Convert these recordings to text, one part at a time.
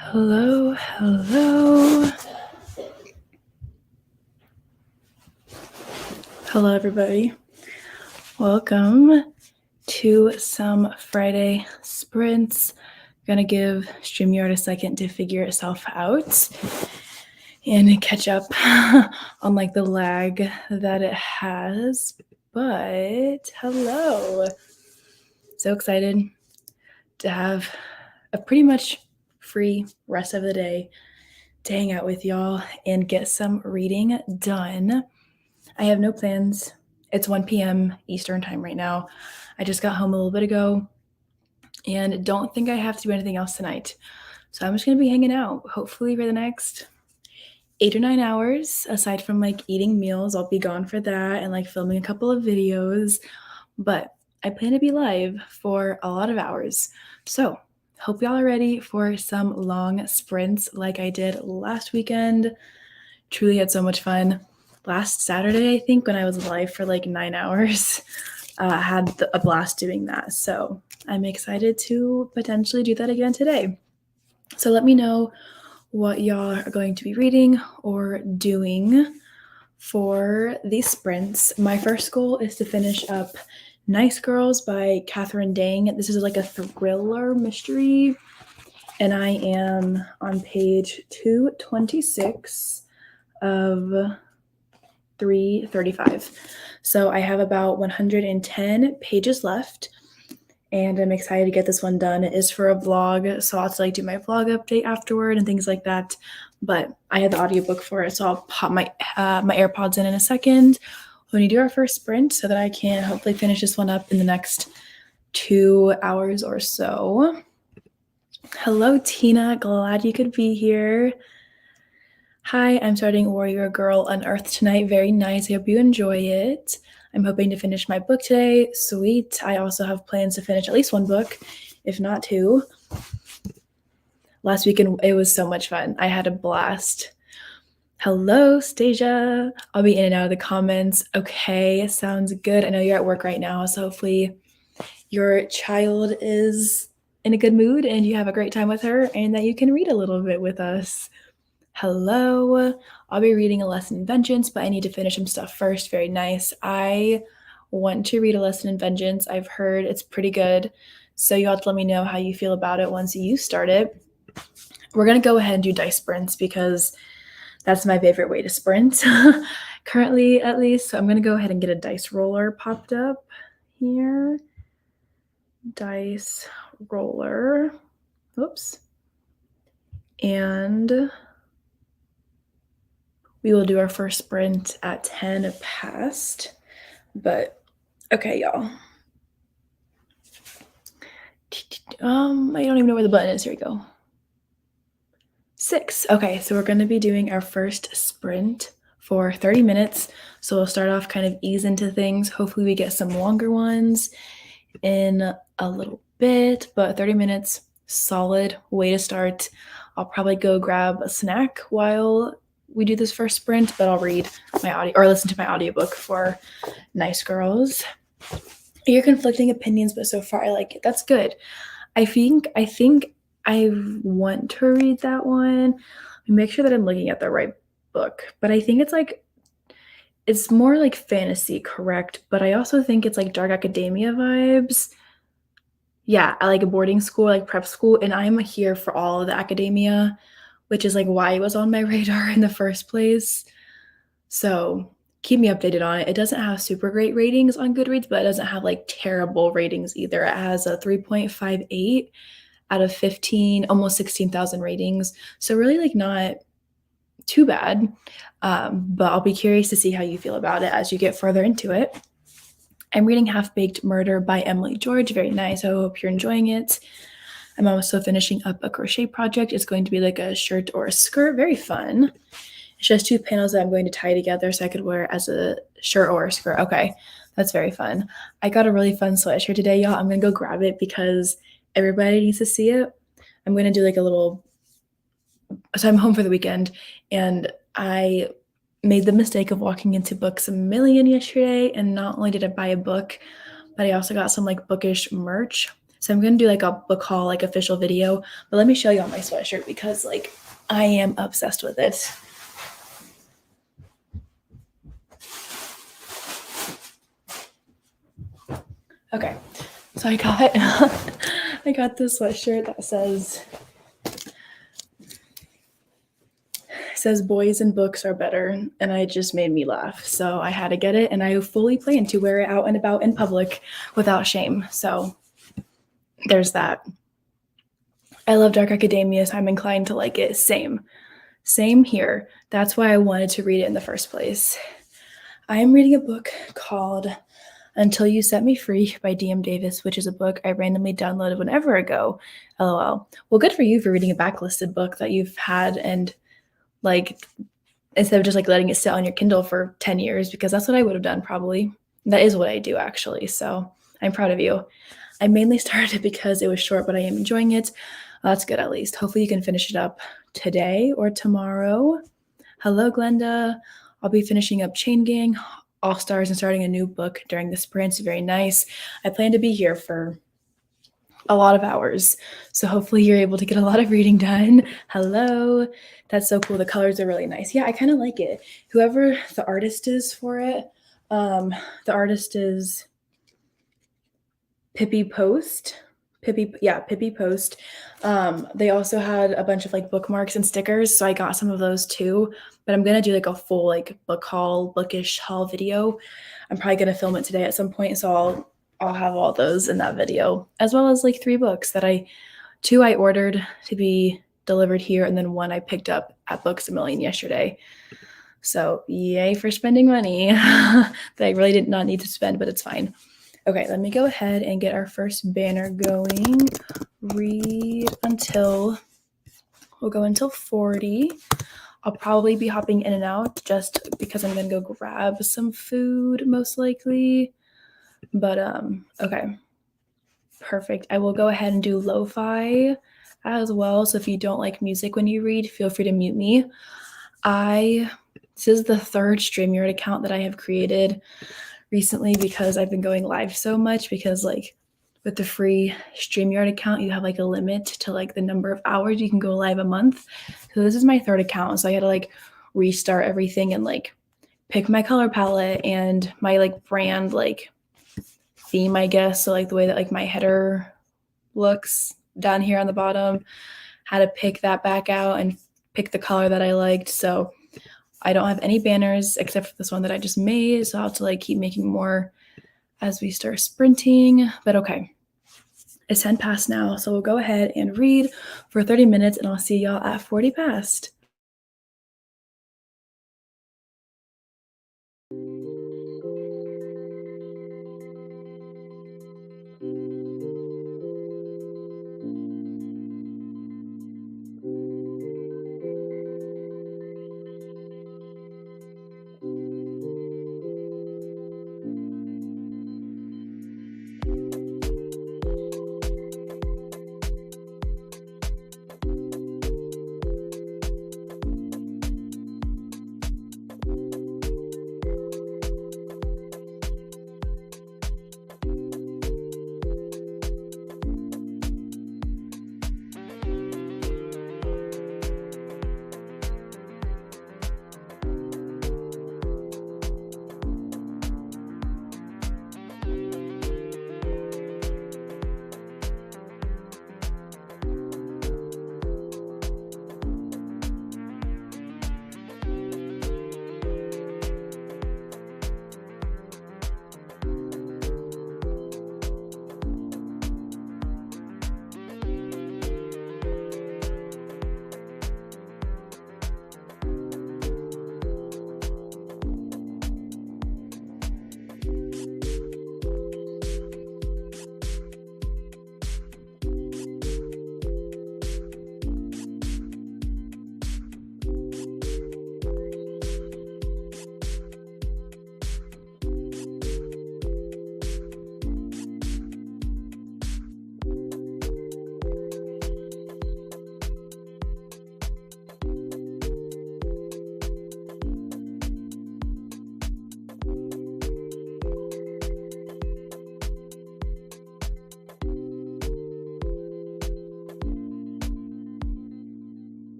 Hello, hello. Hello, everybody. Welcome to some Friday sprints. I'm gonna give StreamYard a second to figure itself out and catch up on like the lag that it has. But hello. So excited to have a pretty much free rest of the day to hang out with y'all and get some reading done. I have no plans. It's 1 p.m. Eastern time right now. I just got home a little bit ago and don't think I have to do anything else tonight. So I'm just going to be hanging out, hopefully for the next 8 or 9 hours. Aside from like eating meals, I'll be gone for that and like filming a couple of videos. But I plan to be live for a lot of hours. So hope y'all are ready for some long sprints like I did last weekend. Truly had so much fun. Last Saturday, I think, when I was live for like 9 hours, had a blast doing that. So I'm excited to potentially do that again today. So let me know what y'all are going to be reading or doing for these sprints. My first goal is to finish up Nice Girls by Katherine Dang. This is like a thriller mystery, and I am on page 226 of 335. So I have about 110 pages left, and I'm excited to get this one done. It is for a vlog, so I'll have to like do my vlog update afterward and things like that. But I have the audiobook for it, so I'll pop my AirPods in a second when we do our first sprint so that I can hopefully finish this one up in the next 2 hours or so. Hello, Tina. Glad you could be here. Hi, I'm starting Warrior Girl Unearthed tonight. Very nice. I hope you enjoy it. I'm hoping to finish my book today. Sweet. I also have plans to finish at least one book, if not two. Last weekend, it was so much fun. I had a blast. Hello, Stasia. I'll be in and out of the comments. Okay, sounds good. I know you're at work right now, so hopefully your child is in a good mood and you have a great time with her and that you can read a little bit with us. Hello. I'll be reading A Lesson in Vengeance, but I need to finish some stuff first. Very nice. I want to read A Lesson in Vengeance. I've heard it's pretty good. So you'll have to let me know how you feel about it once you start it. We're going to go ahead and do dice sprints because that's my favorite way to sprint, currently at least. So I'm going to go ahead and get a dice roller popped up here. Dice roller. Oops. And we will do our first sprint at 10 past. But okay, y'all. I don't even know where the button is. Here we go. 6. Okay, so we're going to be doing our first sprint for 30 minutes. So we'll start off kind of ease into things. Hopefully we get some longer ones in a little bit, but 30 minutes, solid way to start. I'll probably go grab a snack while we do this first sprint, but I'll read my audio or listen to my audiobook for Nice Girls. Your conflicting opinions, but so far I like it. That's good. I think I want to read that one. Make sure that I'm looking at the right book, but I think it's more like fantasy, correct? But I also think it's like dark academia vibes. Yeah, I like a boarding school, like prep school, and I'm here for all of the academia, which is like why it was on my radar in the first place. So keep me updated on it. It doesn't have super great ratings on Goodreads, but it doesn't have like terrible ratings either. It has a 3.58 out of 15, almost 16,000 ratings. So really like not too bad. But I'll be curious to see how you feel about it as you get further into it. I'm reading Half-Baked Murder by Emily George. Very nice. I hope you're enjoying it. I'm also finishing up a crochet project. It's going to be like a shirt or a skirt. Very fun. It's just 2 panels that I'm going to tie together so I could wear as a shirt or a skirt. Okay, that's very fun. I got a really fun sweatshirt today, y'all. I'm going to go grab it because everybody needs to see it. I'm going to do like a little... So I'm home for the weekend, and I made the mistake of walking into Books A Million yesterday, and not only did I buy a book, but I also got some like bookish merch. So I'm going to do like a book haul, like official video, but let me show you on my sweatshirt because like I am obsessed with it. Okay, so I got I got this sweatshirt that says boys and books are better, and it just made me laugh. So I had to get it, and I fully plan to wear it out and about in public without shame. So there's that. I love Dark Academia, so I'm inclined to like it. Same here. That's why I wanted to read it in the first place. I am reading a book called Until You Set Me Free by D.M. Davis, which is a book I randomly downloaded whenever ago. LOL. Well, good for you for reading a backlisted book that you've had and like instead of just like letting it sit on your Kindle for 10 years, because that's what I would have done probably. That is what I do actually. So I'm proud of you. I mainly started it because it was short, but I am enjoying it. That's good at least. Hopefully you can finish it up today or tomorrow. Hello, Glenda. I'll be finishing up Chain Gang, All Stars, and starting a new book during the sprint. Very nice. I plan to be here for a lot of hours. So hopefully you're able to get a lot of reading done. Hello. That's so cool. The colors are really nice. Yeah, I kind of like it. Whoever the artist is for it, the artist is Pippi Post. Pippi Post. They also had a bunch of like bookmarks and stickers, so I got some of those too. But I'm gonna do like a full like bookish haul video. I'm probably gonna film it today at some point, so I'll have all those in that video, as well as like 3 books that two I ordered to be delivered here, and then one I picked up at Books A Million yesterday. So yay for spending money that I really did not need to spend, but it's fine. Okay, let me go ahead and get our first banner going. We'll go until 40. I'll probably be hopping in and out just because I'm gonna go grab some food most likely. But okay, perfect. I will go ahead and do lo-fi as well. So if you don't like music when you read, feel free to mute me. This is the 3rd StreamYard account that I have created recently because I've been going live so much, because like with the free StreamYard account, you have like a limit to like the number of hours you can go live a month. So this is my 3rd account. So I had to like restart everything and like pick my color palette and my like brand like theme, I guess. So like the way that like my header looks down here on the bottom, had to pick that back out and pick the color that I liked. So I don't have any banners except for this one that I just made. So I'll have to like keep making more as we start sprinting. But okay, it's 10 past now. So we'll go ahead and read for 30 minutes and I'll see y'all at 40 past.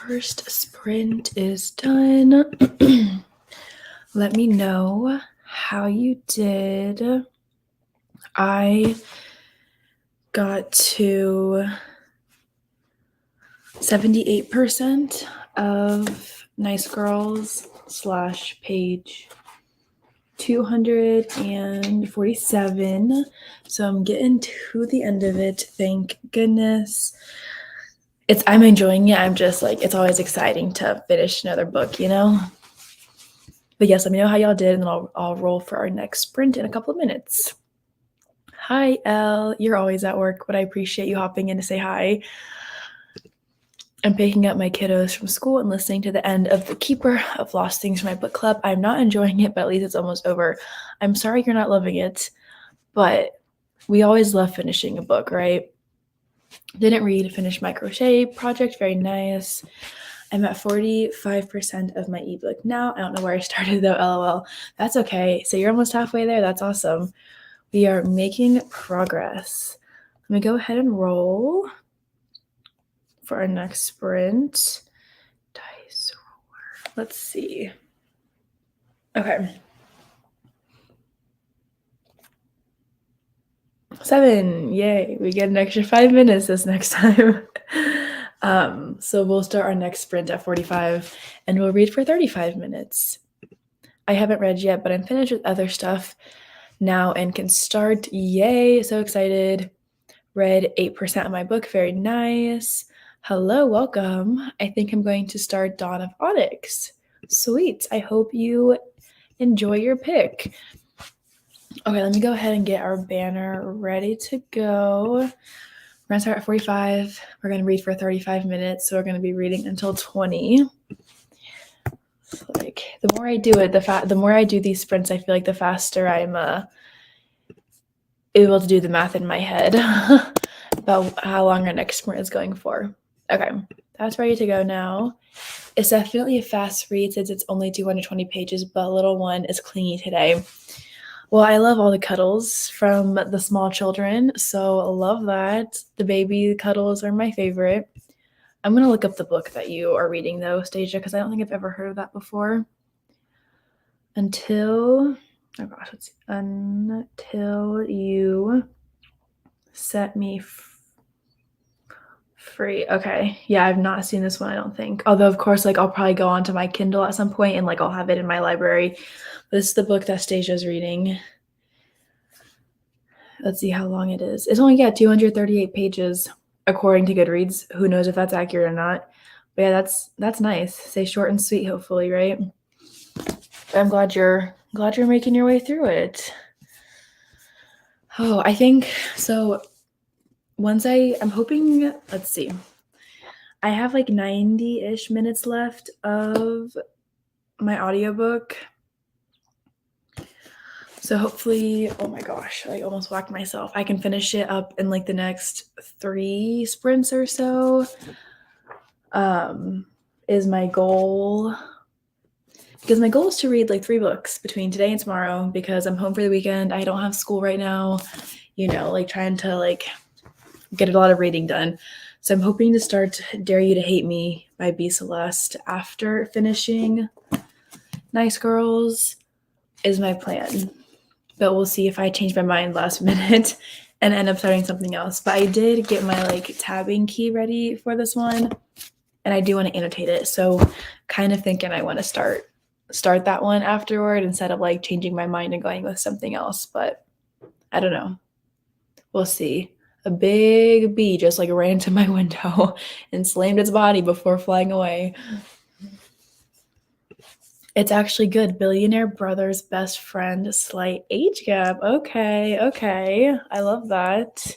first sprint is done. Let me know how you did. I got to 78% of Nice Girls / page 247. So I'm getting to the end of it. Thank goodness. I'm enjoying it. I'm just like, it's always exciting to finish another book, you know? But yes, let me know how y'all did, and then I'll roll for our next sprint in a couple of minutes. Hi, Elle. You're always at work, but I appreciate you hopping in to say hi. I'm picking up my kiddos from school and listening to the end of The Keeper of Lost Things from my book club. I'm not enjoying it, but at least it's almost over. I'm sorry you're not loving it, but we always love finishing a book, right? Didn't read, finished my crochet project. Very nice. I'm at 45% of my ebook now. I don't know where I started though, LOL. That's okay. So you're almost halfway there. That's awesome. We are making progress. Let me go ahead and roll for our next sprint. Dice roller. Let's see. Okay. 7. Yay. We get an extra 5 minutes this next time. So we'll start our next sprint at 45 and we'll read for 35 minutes. I haven't read yet, but I'm finished with other stuff now and can start. Yay. So excited. Read 8% of my book. Very nice. Hello. Welcome. I think I'm going to start Dawn of Onyx. Sweet. I hope you enjoy your pick. Okay, let me go ahead and get our banner ready to go. We're going to start at 45. We're going to read for 35 minutes. So we're going to be reading until 20. So like the more I do it, the more I do these sprints, I feel like the faster I'm able to do the math in my head about how long our next sprint is going for. Okay, that's ready to go now. It's definitely a fast read since it's only 220 pages, but little one is clingy today. Well, I love all the cuddles from the small children, so I love that. The baby cuddles are my favorite. I'm going to look up the book that you are reading, though, Stasia, because I don't think I've ever heard of that before. Until you set me free. Okay. Yeah, I've not seen this one, I don't think. Although, of course, like I'll probably go onto my Kindle at some point and like I'll have it in my library. This is the book that Stasia's reading. Let's see how long it is. It's only got 238 pages, according to Goodreads. Who knows if that's accurate or not? But yeah, that's nice. Say short and sweet, hopefully, right? I'm glad you're making your way through it. Oh, I think so. Once I'm hoping. Let's see. I have like 90-ish minutes left of my audiobook. So hopefully, oh my gosh, I almost whacked myself. I can finish it up in like the next 3 sprints or so. Is my goal. Because my goal is to read like 3 books between today and tomorrow because I'm home for the weekend. I don't have school right now, like trying to like get a lot of reading done. So I'm hoping to start Dare You to Hate Me by B. Celeste after finishing Nice Girls is my plan. But we'll see if I change my mind last minute and end up starting something else. But I did get my like tabbing key ready for this one and I do want to annotate it. So kind of thinking I want to start that one afterward instead of like changing my mind and going with something else. But I don't know. We'll see. A big bee just like ran into my window and slammed its body before flying away. It's actually good. Billionaire Brother's Best Friend, slight age gap. Okay. I love that.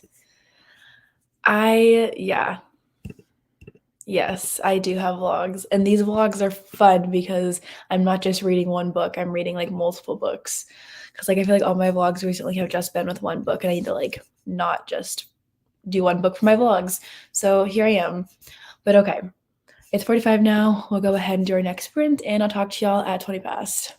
Yes, I do have vlogs. And these vlogs are fun because I'm not just reading one book. I'm reading like multiple books. Because like I feel like all my vlogs recently have just been with one book and I need to like not just do one book for my vlogs. So here I am. But okay. It's 45 now. We'll go ahead and do our next sprint, and I'll talk to y'all at 20 past.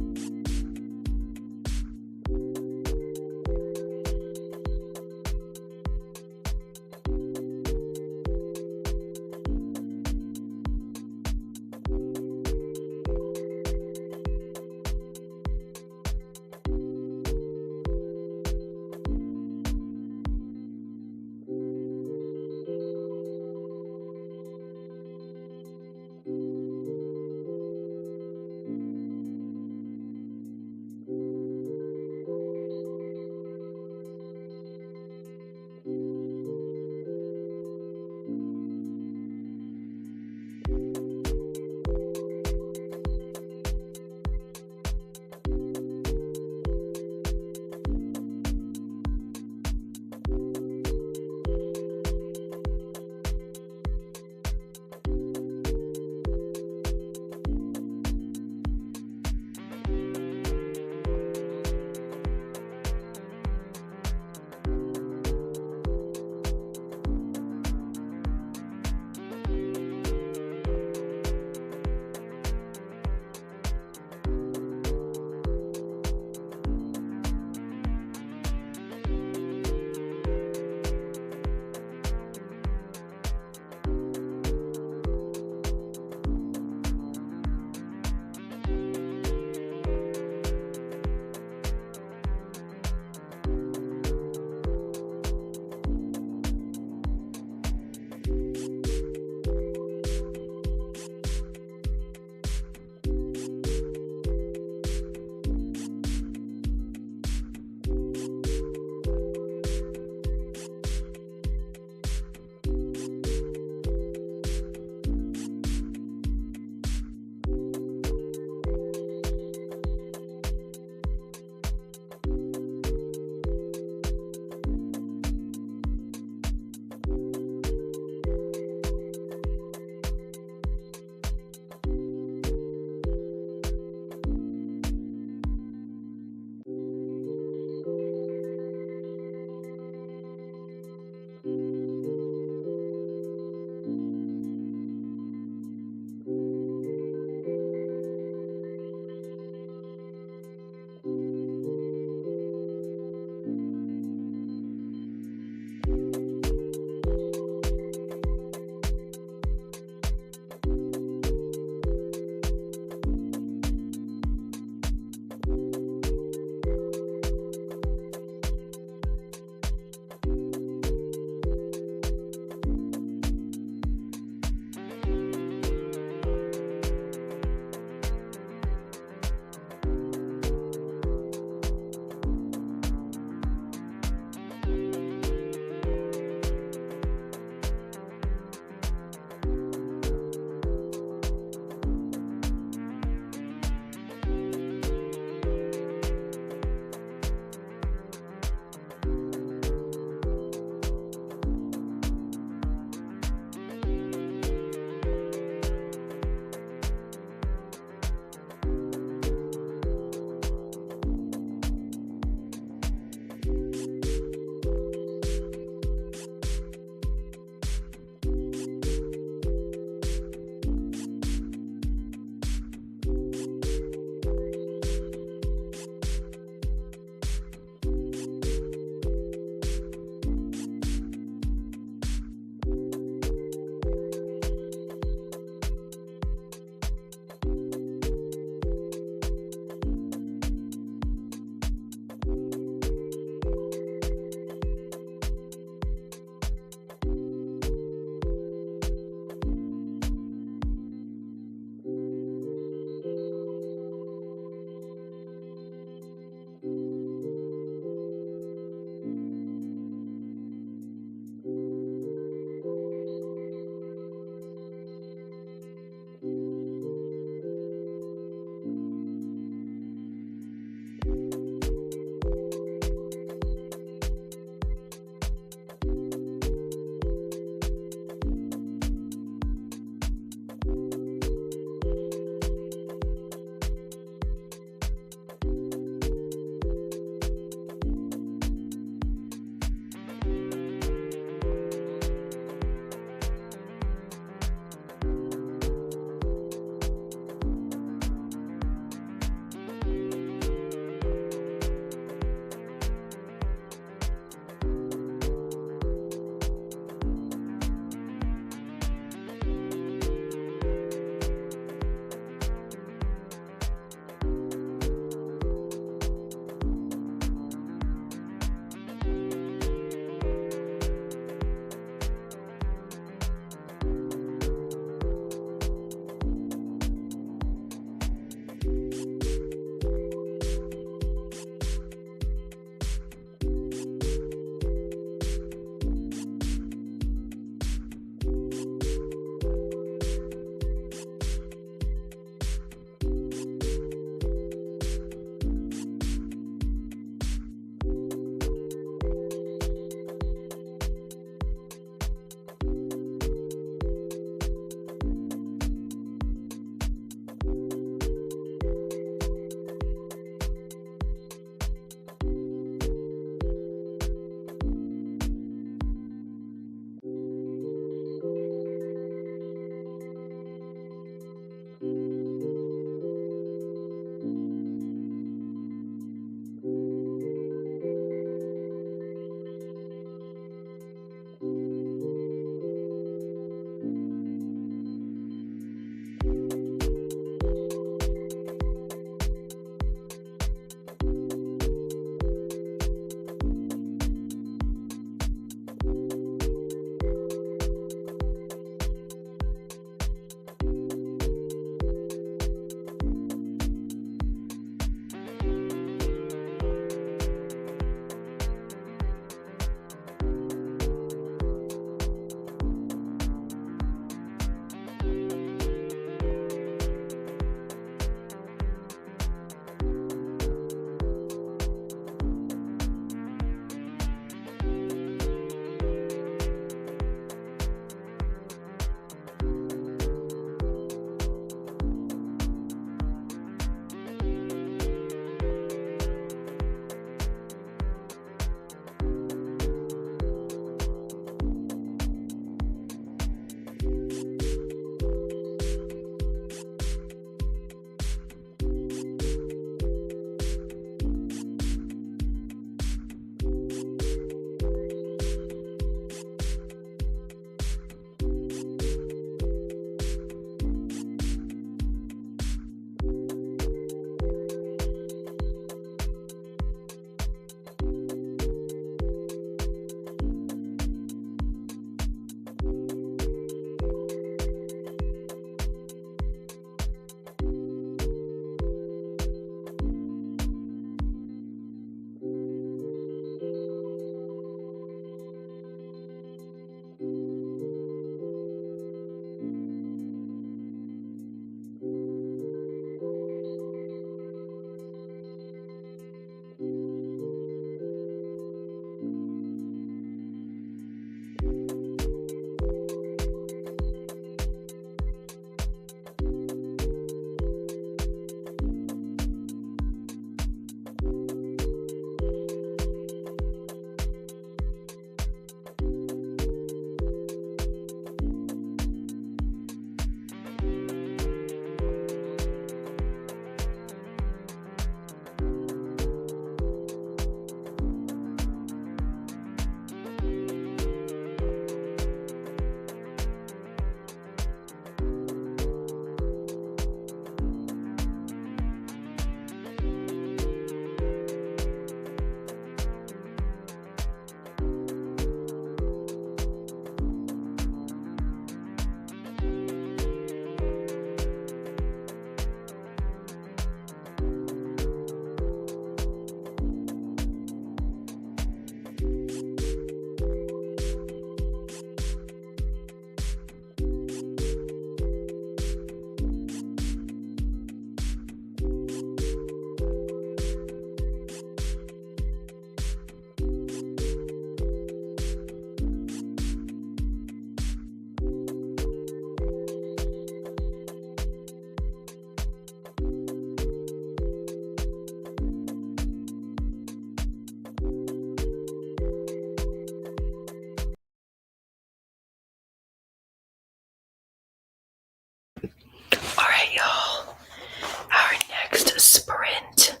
sprint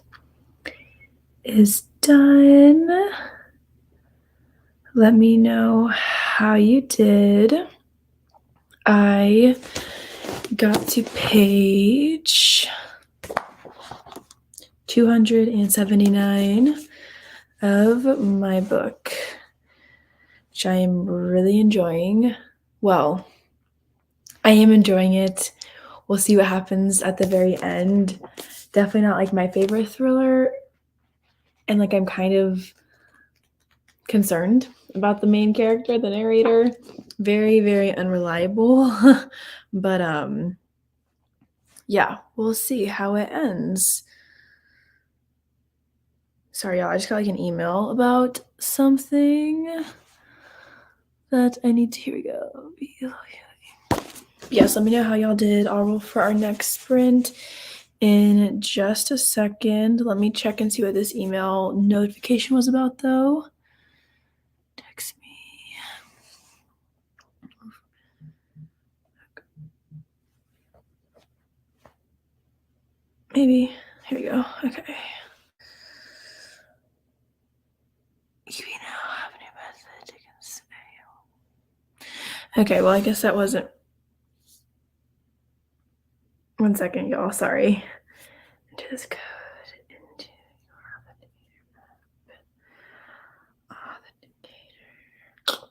is done. Let me know how you did. I got to page 279 of my book, which I am really enjoying. Well, I am enjoying it. We'll see what happens at the very end. Definitely not like my favorite thriller. And like I'm kind of concerned about the main character, the narrator. Very, very unreliable. But yeah, we'll see how it ends. Sorry, y'all. I just got like an email about something that I need to. Here we go. Yes, let me know how y'all did. I'll roll for our next sprint in just a second. Let me check and see what this email notification was about, though. Text me. Maybe. Here we go. Okay. You know, have any message you can say. Okay, well, I guess that wasn't. One second, y'all. Sorry. Enter this code into your authenticator.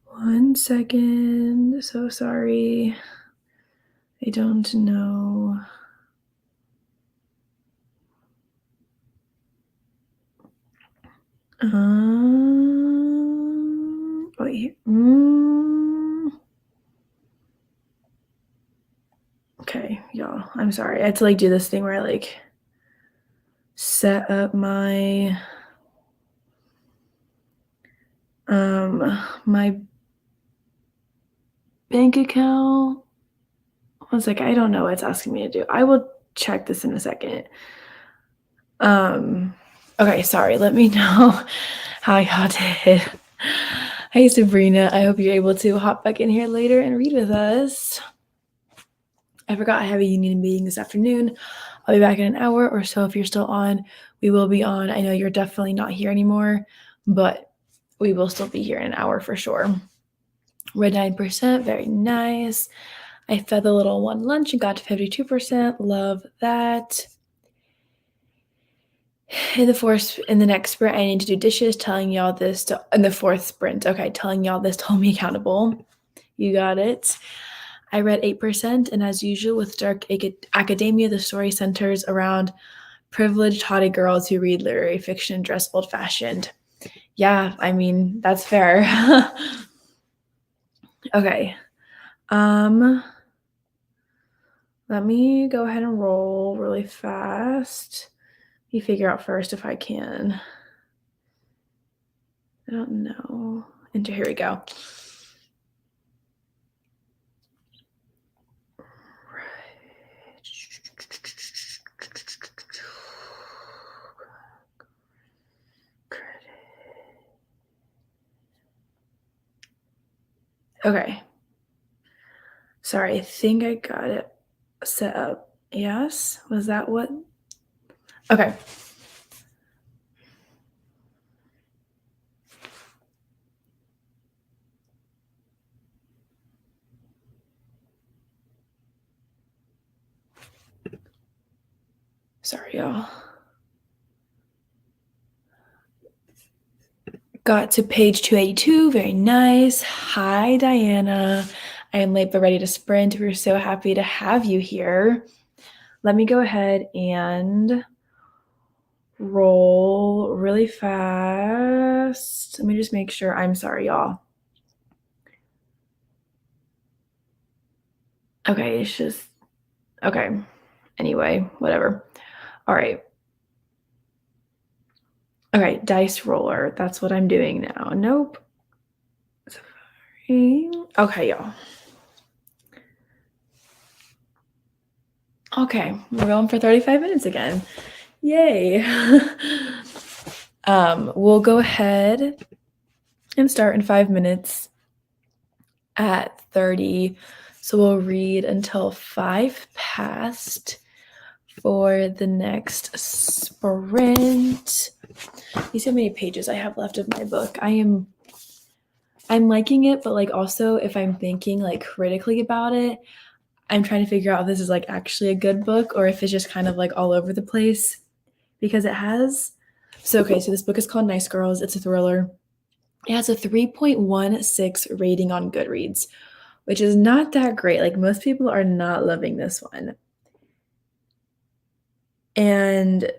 1 second. So sorry. I don't know. Wait. Okay, y'all. I'm sorry. I had to like do this thing where I like set up my my bank account. One second. I don't know what it's asking me to do. I will check this in a second. Okay, sorry. Let me know how y'all did. Hey, Sabrina. I hope you're able to hop back in here later and read with us. I forgot I have a union meeting this afternoon. I'll be back in an hour or so. If you're still on, we will be on. I know you're definitely not here anymore, but we will still be here in an hour for sure. Red 9%, very nice. I fed the little one lunch and got to 52%. Love that. In the next sprint, I need to do dishes. Telling y'all this in the fourth sprint. Okay, telling y'all this to hold me accountable. You got it. I read 8%, and as usual with dark academia, the story centers around privileged, haughty girls who read literary fiction and dress old-fashioned. Yeah, I mean, that's fair. Okay. Let me go ahead and roll really fast. Let me figure out first if I can. I don't know. Enter, here we go. Okay. Sorry, I think I got it set up. Yes? Was that what? Okay. Sorry, y'all. Got to page 282. Very nice. Hi, Diana. I am late but ready to sprint. We're so happy to have you here. Let me go ahead and roll really fast. Let me just make sure. I'm sorry, y'all. Okay, it's just. Okay. Anyway, whatever. All right. Okay, dice roller. That's what I'm doing now. Nope. Sorry. Okay, y'all. Okay, we're going for 35 minutes again. Yay. We'll go ahead and start in 5 minutes at 30. So we'll read until 5 past for the next sprint. You see how many pages I have left of my book. I'm liking it, but like also if I'm thinking like critically about it, I'm trying to figure out if this is like actually a good book or if it's just kind of like all over the place because it has. So this book is called Nice Girls. It's a thriller. It has a 3.16 rating on Goodreads, which is not that great. Like most people are not loving this one. And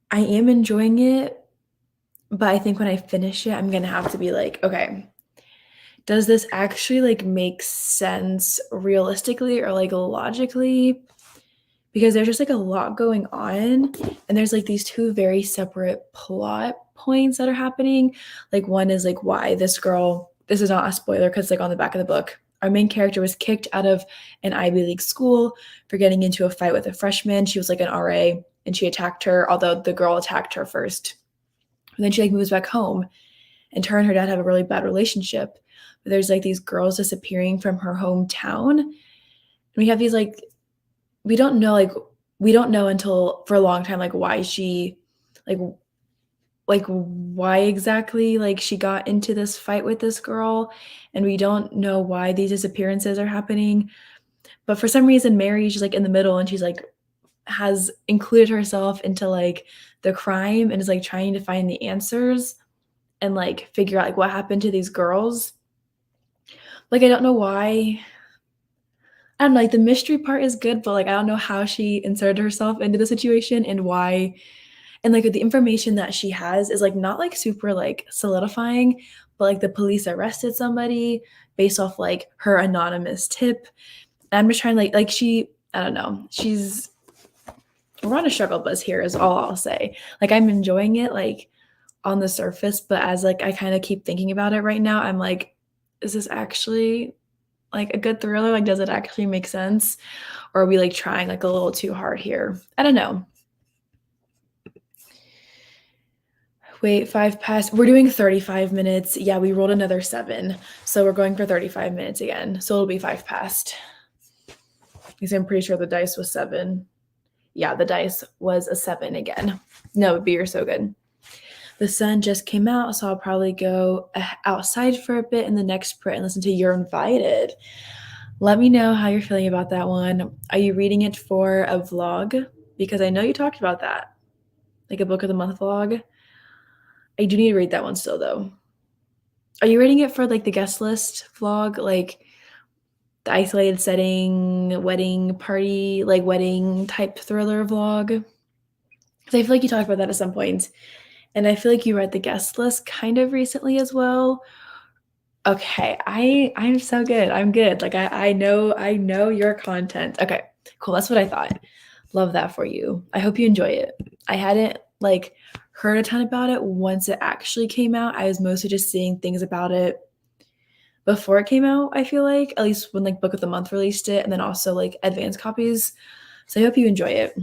I am enjoying it, but I think when I finish it, I'm going to have to be like, okay, does this actually like make sense realistically or like logically? Because there's just like a lot going on and there's like these two very separate plot points that are happening. Like one is like why this girl, this is not a spoiler because it's like on the back of the book. Our main character was kicked out of an Ivy League school for getting into a fight with a freshman. She was like an RA and she attacked her, although the girl attacked her first. And then she like moves back home and her dad have a really bad relationship. But there's like these girls disappearing from her hometown. And we have these like we don't know until for a long time like why she like why exactly like she got into this fight with this girl, and we don't know why these disappearances are happening. But for some reason Mary, she's like in the middle and she's like has included herself into like the crime and is like trying to find the answers and like figure out like what happened to these girls. Like I don't know why. I don't know, like the mystery part is good, but like I don't know how she inserted herself into the situation and why. And like the information that she has is like not like super like solidifying, but like the police arrested somebody based off like her anonymous tip. And I'm just trying like she, I don't know, we're on a struggle bus here is all I'll say. Like I'm enjoying it like on the surface, but as like I kind of keep thinking about it right now, I'm like, is this actually like a good thriller? Like, does it actually make sense? Or are we like trying like a little too hard here? I don't know. Wait, 5 past. We're doing 35 minutes. Yeah, we rolled another 7. So we're going for 35 minutes again. So it'll be 5 past. Because I'm pretty sure the dice was 7. Yeah, the dice was a 7 again. No, B, you're so good. The sun just came out, so I'll probably go outside for a bit in the next sprint and listen to You're Invited. Let me know how you're feeling about that one. Are you reading it for a vlog? Because I know you talked about that. Like a book of the month vlog. I do need to read that one still though. Are you reading it for like the guest list vlog? Like the isolated setting, wedding party, like wedding type thriller vlog? Because I feel like you talked about that at some point. And I feel like you read the guest list kind of recently as well. Okay, I'm so good. I'm good. Like I know your content. Okay, cool. That's what I thought. Love that for you. I hope you enjoy it. I hadn't like heard a ton about it once it actually came out. I was mostly just seeing things about it before it came out, I feel like, at least when like Book of the Month released it, and then also like advanced copies. So I hope you enjoy it.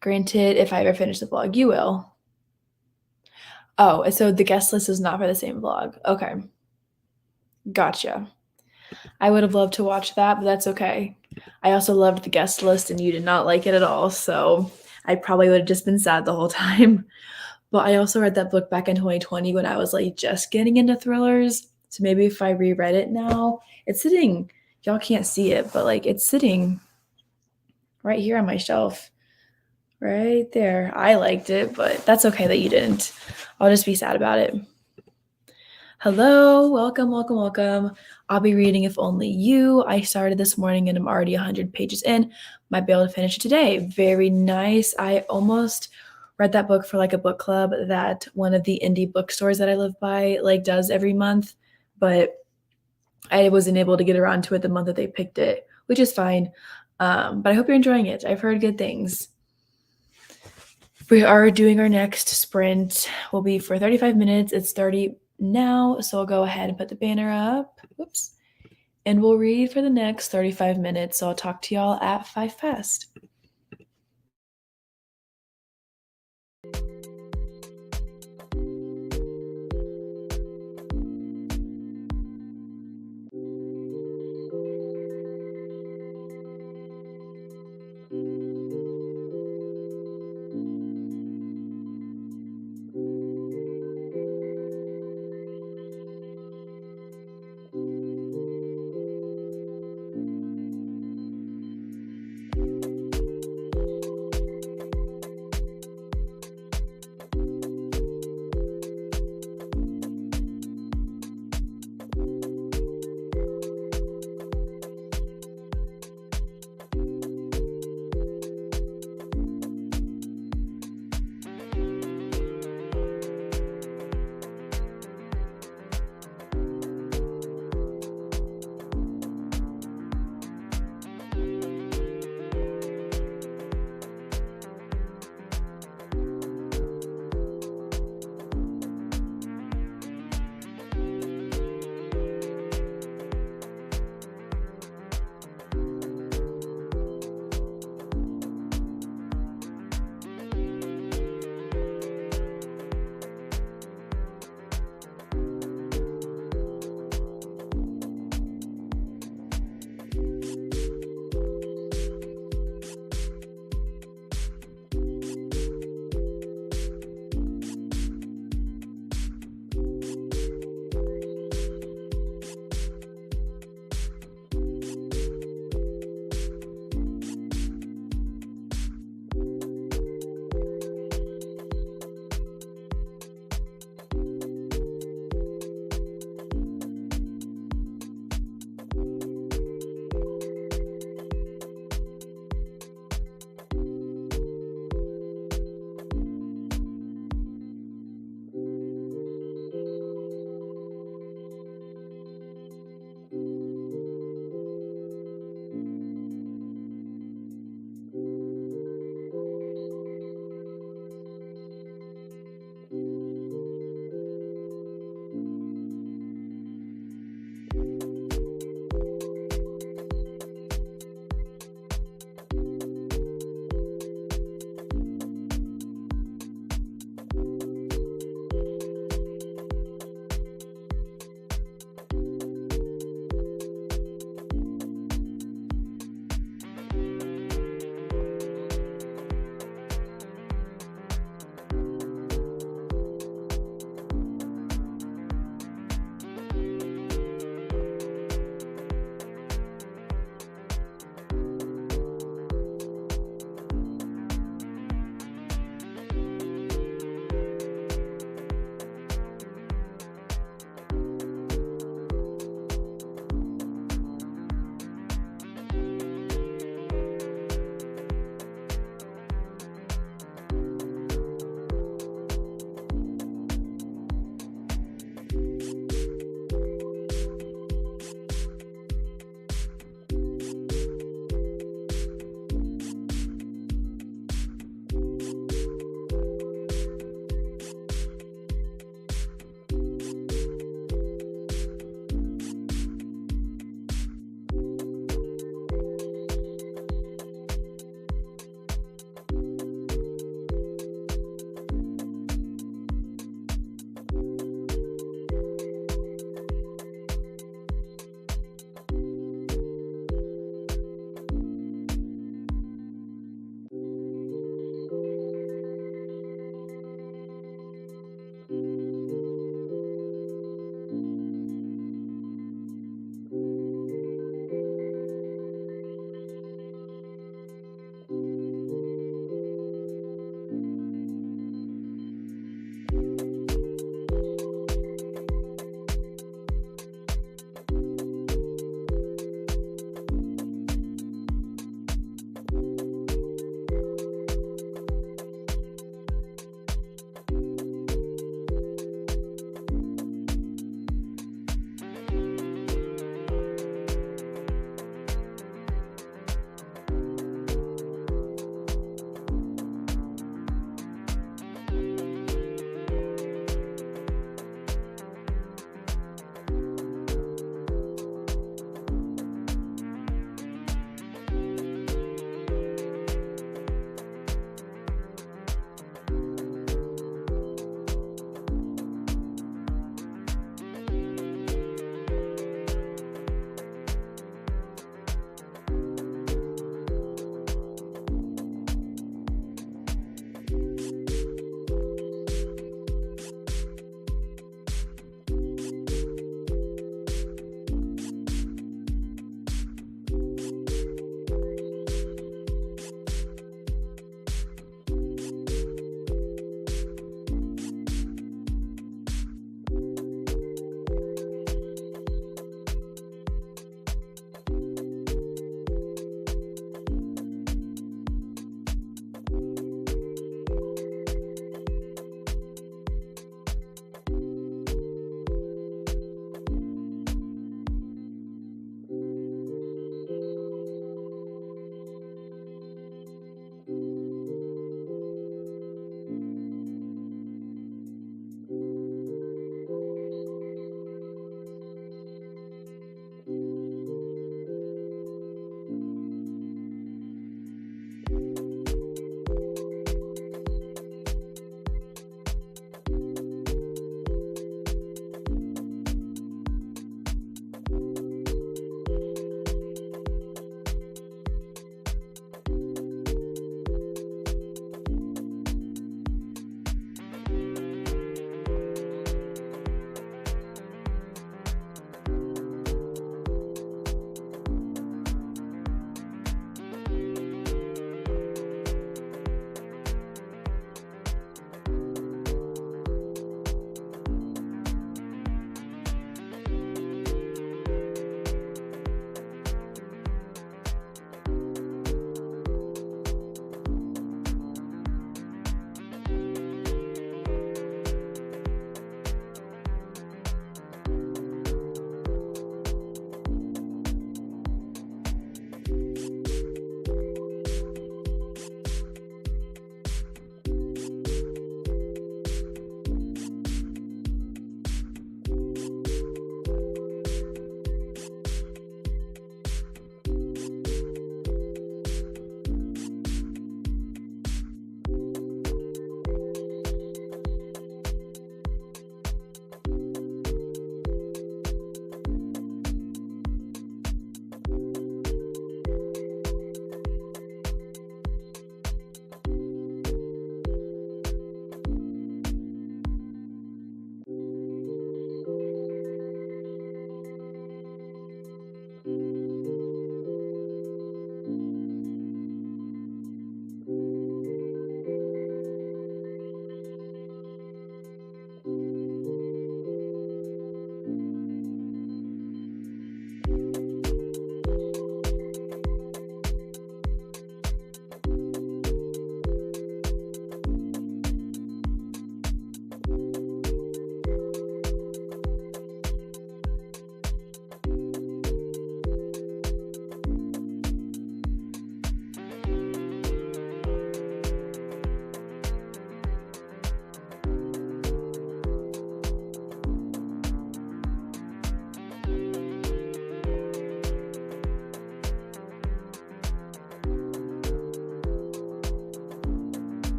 Granted, if I ever finish the vlog, you will. Oh, so the guest list is not for the same vlog. Okay. Gotcha. I would have loved to watch that, but that's okay. I also loved the guest list and you did not like it at all, so I probably would have just been sad the whole time. But I also read that book back in 2020 when I was like just getting into thrillers. So maybe if I reread it now, it's sitting, y'all can't see it, but like it's sitting right here on my shelf. Right there. I liked it, but that's okay that you didn't. I'll just be sad about it. Hello, welcome, welcome, welcome. I'll be reading If Only You. I started this morning and I'm already 100 pages in. Might be able to finish it today. Very nice. I almost read that book for like a book club that one of the indie bookstores that I live by like does every month, but I wasn't able to get around to it the month that they picked it, which is fine. But I hope you're enjoying it. I've heard good things. We are doing our next sprint. Will be for 35 minutes. It's 30 now, so I'll go ahead and put the banner up. Whoops. And we'll read for the next 35 minutes. So I'll talk to y'all at 5 past.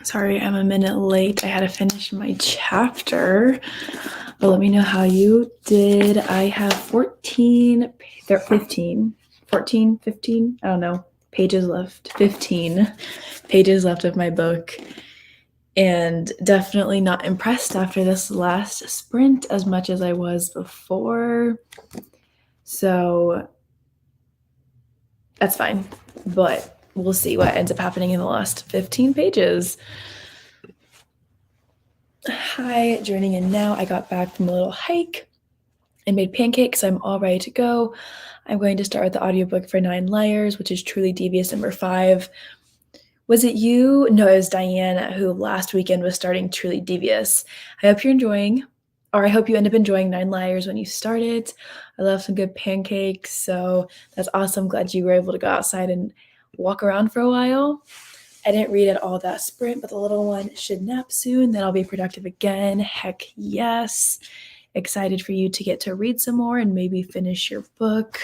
Sorry, I'm a minute late. I had to finish my chapter. But let me know how you did. I have 15, I don't know, pages left. 15 pages left of my book. And definitely not impressed after this last sprint as much as I was before. So that's fine. But we'll see what ends up happening in the last 15 pages. Hi, joining in now. I got back from a little hike and made pancakes. I'm all ready to go. I'm going to start with the audiobook for 9 Liars, which is Truly Devious number 5. Was it you? No, it was Diane who last weekend was starting Truly Devious. I hope you're enjoying, or I hope you end up enjoying 9 Liars when you start it. I love some good pancakes, so that's awesome. Glad you were able to go outside and walk around for a while. I didn't read at all that sprint, but the little one should nap soon. Then I'll be productive again. Heck yes. Excited for you to get to read some more and maybe finish your book.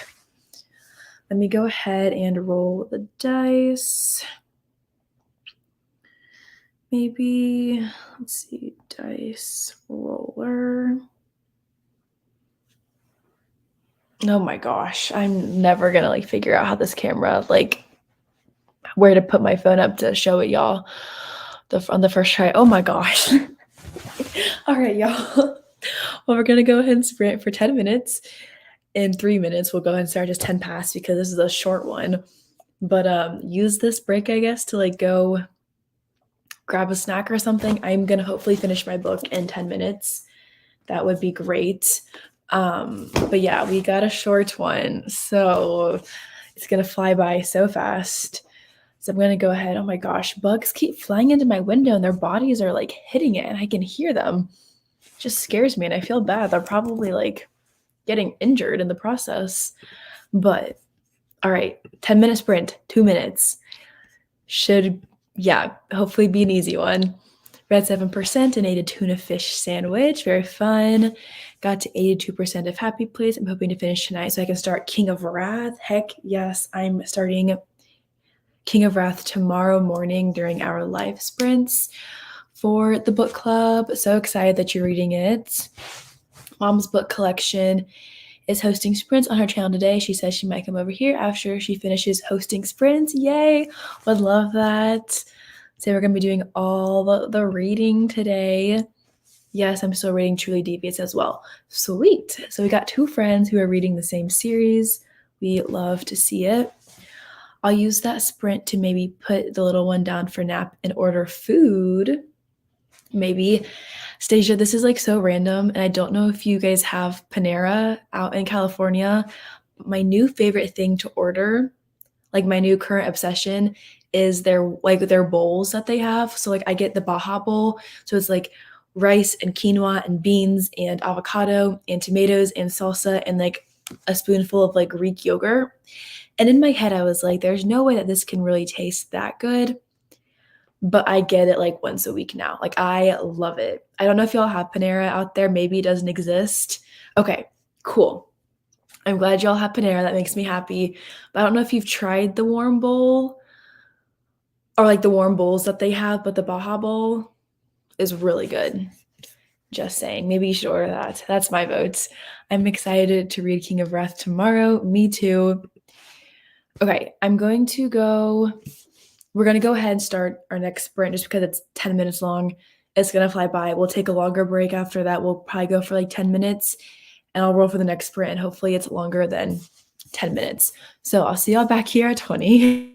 Let me go ahead and roll the dice. Maybe, let's see, dice roller. Oh my gosh, I'm never gonna figure out how this camera, where to put my phone up to show it y'all on the first try. Oh my gosh. All right, y'all. Well, we're gonna go ahead and sprint for 10 minutes. In 3 minutes, we'll go ahead and start just 10 past because this is a short one. But use this break, I guess, to go grab a snack or something. I'm gonna hopefully finish my book in 10 minutes. That would be great. But yeah, we got a short one, so it's gonna fly by so fast. So I'm gonna go ahead. Oh my gosh, bugs keep flying into my window and their bodies are hitting it and I can hear them. It just scares me and I feel bad. They're probably getting injured in the process. But all right, 10-minute sprint, 2 minutes. Should, hopefully be an easy one. Red 7% and ate a tuna fish sandwich. Very fun. Got to 82% of Happy Place. I'm hoping to finish tonight so I can start King of Wrath. Heck yes, I'm starting King of Wrath tomorrow morning during our live sprints for the book club. So excited that you're reading it. Mom's book collection is hosting sprints on her channel today. She says she might come over here after she finishes hosting sprints. Yay! Would love that. So we're going to be doing all the reading today. Yes, I'm still reading Truly Devious as well. Sweet. So we got 2 friends who are reading the same series. We love to see it. I'll use that sprint to maybe put the little one down for nap and order food. Maybe. Stasia, this is so random, and I don't know if you guys have Panera out in California. My new favorite thing to order, my new current obsession, is their bowls that they have. So I get the Baja bowl. So it's rice and quinoa and beans and avocado and tomatoes and salsa and a spoonful of Greek yogurt. And in my head, I was there's no way that this can really taste that good. But I get it once a week now. I love it. I don't know if y'all have Panera out there. Maybe it doesn't exist. Okay, cool. I'm glad y'all have Panera. That makes me happy. But I don't know if you've tried the warm bowl or the warm bowls that they have, but the Baja bowl is really good. Just saying. Maybe you should order that. That's my votes. I'm excited to read King of Wrath tomorrow. Me too. Okay, we're going to go ahead and start our next sprint just because it's 10 minutes long. It's going to fly by. We'll take a longer break after that. We'll probably go for 10 minutes and I'll roll for the next sprint. And hopefully it's longer than 10 minutes. So I'll see y'all back here at 20.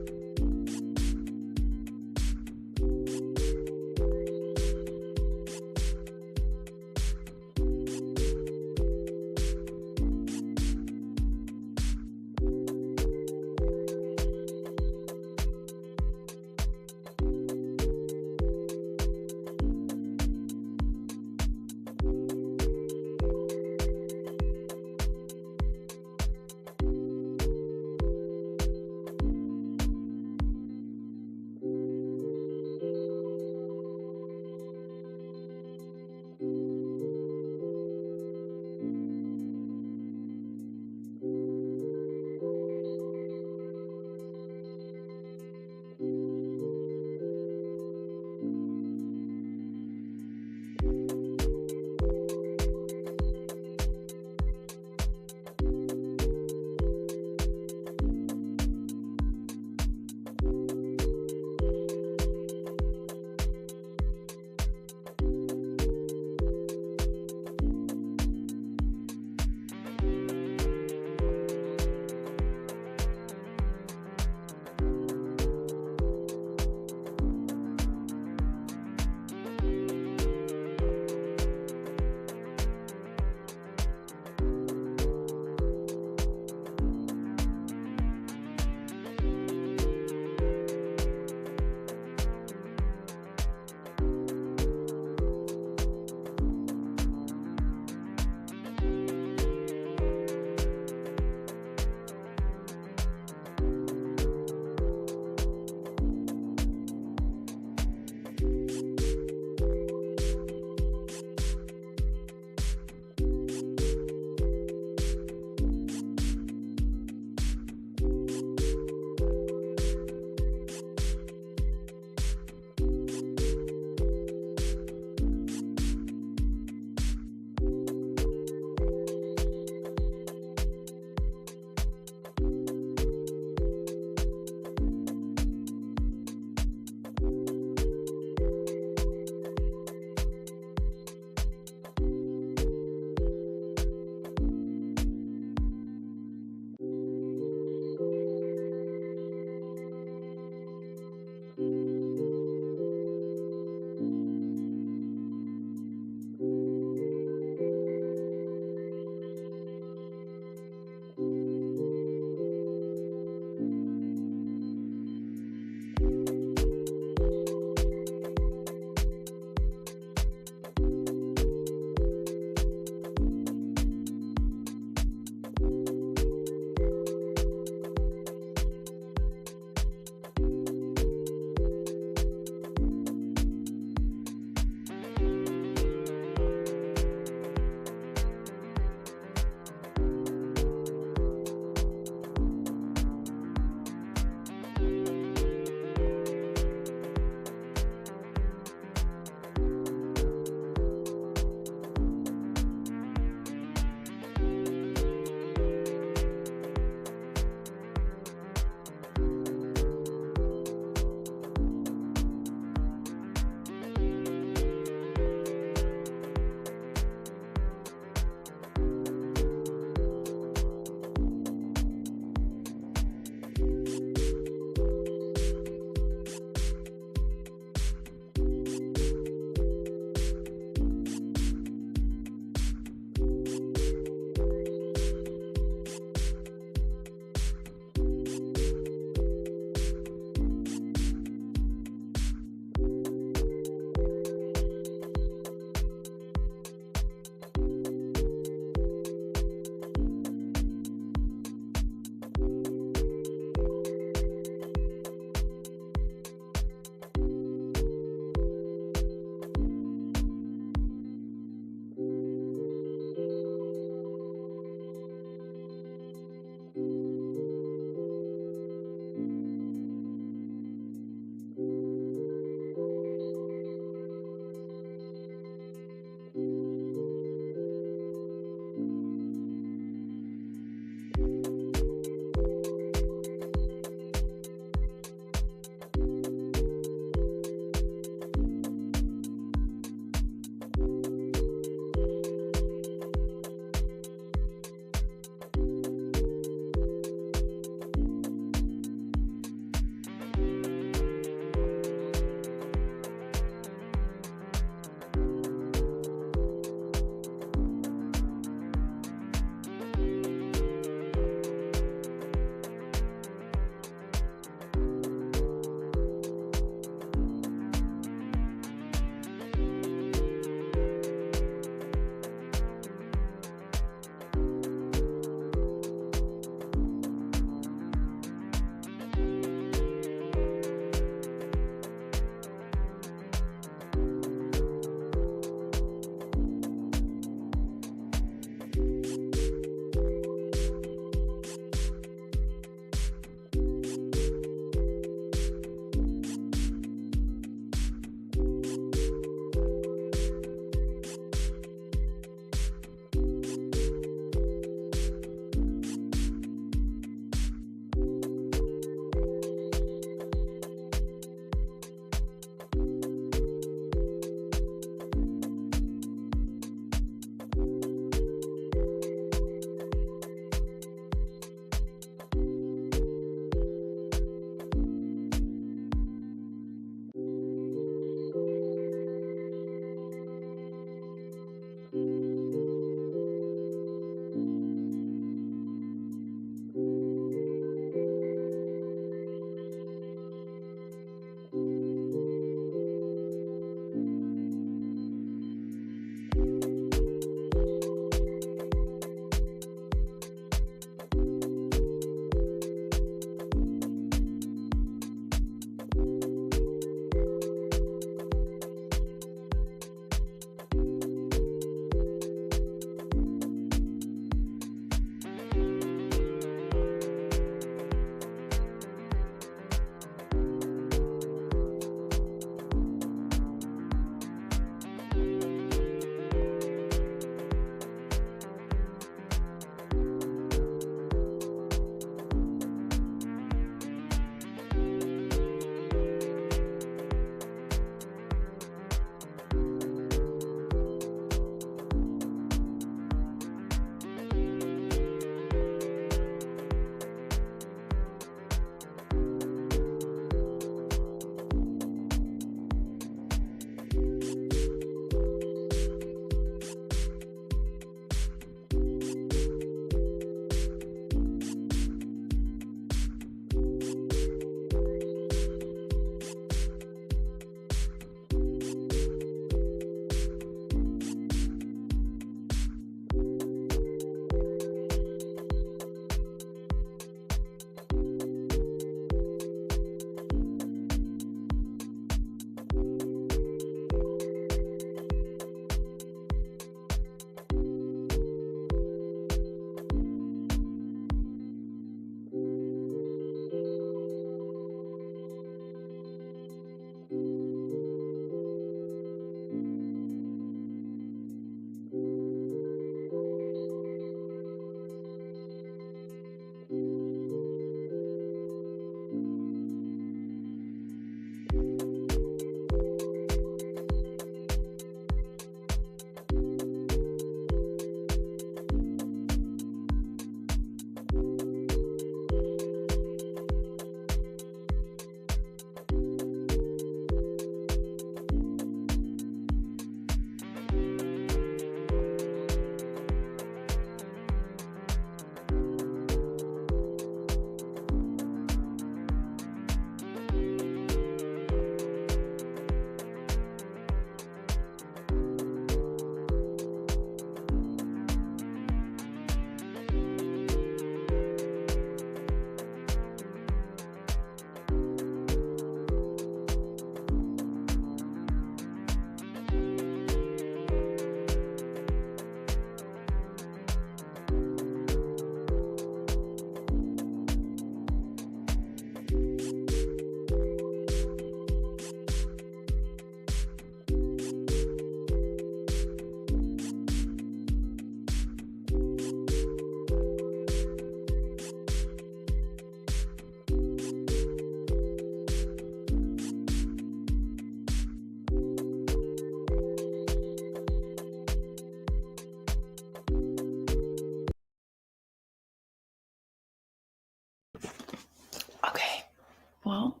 Well,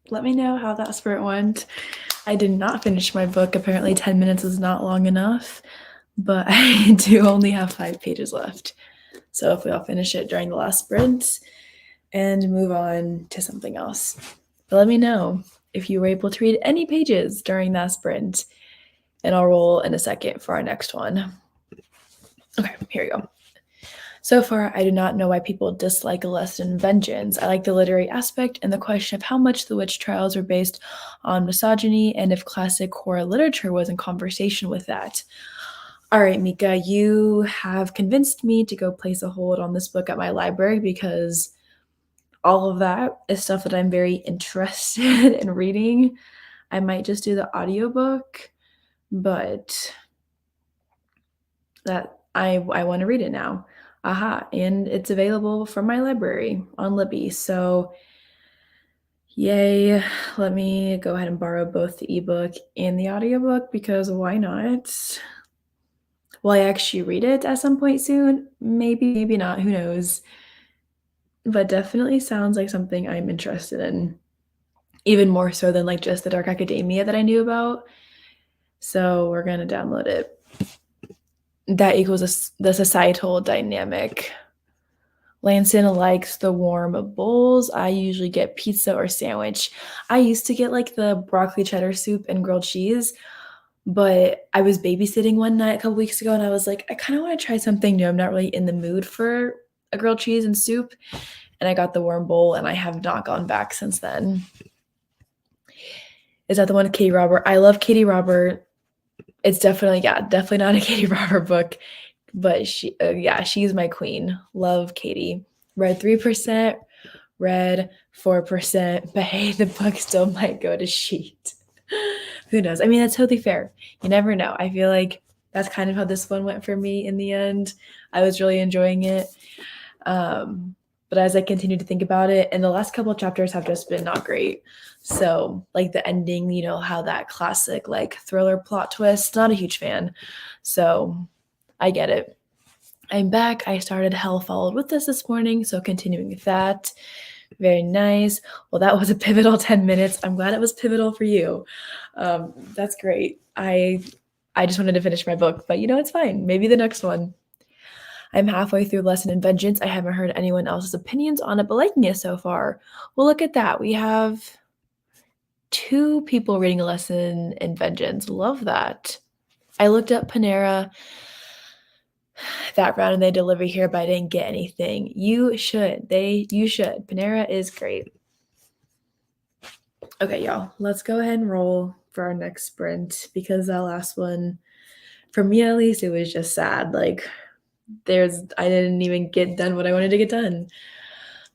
let me know how that sprint went. I did not finish my book. Apparently 10 minutes is not long enough, but I do only have 5 pages left. So hopefully I'll finish it during the last sprint and move on to something else. But let me know if you were able to read any pages during that sprint, and I'll roll in a second for our next one. Okay, here we go. So far, I do not know why people dislike A Lesson in Vengeance. I like the literary aspect and the question of how much the witch trials were based on misogyny and if classic horror literature was in conversation with that. All right, Mika, you have convinced me to go place a hold on this book at my library because all of that is stuff that I'm very interested in reading. I might just do the audiobook, but that I want to read it now. Aha, and it's available from my library on Libby. So yay, let me go ahead and borrow both the ebook and the audiobook because why not? Will I actually read it at some point soon? Maybe, maybe not, who knows. But definitely sounds like something I'm interested in, even more so than like just the Dark Academia that I knew about. So we're gonna download it. That equals the societal dynamic. Lanson likes the warm bowls. I usually get pizza or sandwich. I used to get like the broccoli cheddar soup and grilled cheese, but I was babysitting one night a couple weeks ago and I was like, I kind of want to try something new. I'm not really in the mood for a grilled cheese and soup. And I got the warm bowl and I have not gone back since then. Is that the one with Katie Robert? I love Katie Robert. It's definitely not a Katie Robert book, but she's my queen. Love Katie. Read 3%, read 4%, but hey, the book still might go to sheet. Who knows? I mean, that's totally fair. You never know. I feel like that's kind of how this one went for me in the end. I was really enjoying it. But as I continued to think about it, and the last couple of chapters have just been not great. So, like the ending, you know, how that classic like thriller plot twist, not a huge fan. So, I get it. I'm back. I started Hell Followed with this morning, so continuing with that. Very nice. Well, that was a pivotal 10 minutes. I'm glad it was pivotal for you. That's great. I just wanted to finish my book, but you know, it's fine. Maybe the next one. I'm halfway through Lesson in Vengeance. I haven't heard anyone else's opinions on it, but liking it so far. Well, look at that. We have 2 people reading A Lesson in Vengeance. Love that. I looked up Panera that round and they deliver here, but I didn't get anything. You should. You should. Panera is great. Okay, y'all. Let's go ahead and roll for our next sprint because that last one, for me at least, it was just sad. Like I didn't even get done what I wanted to get done.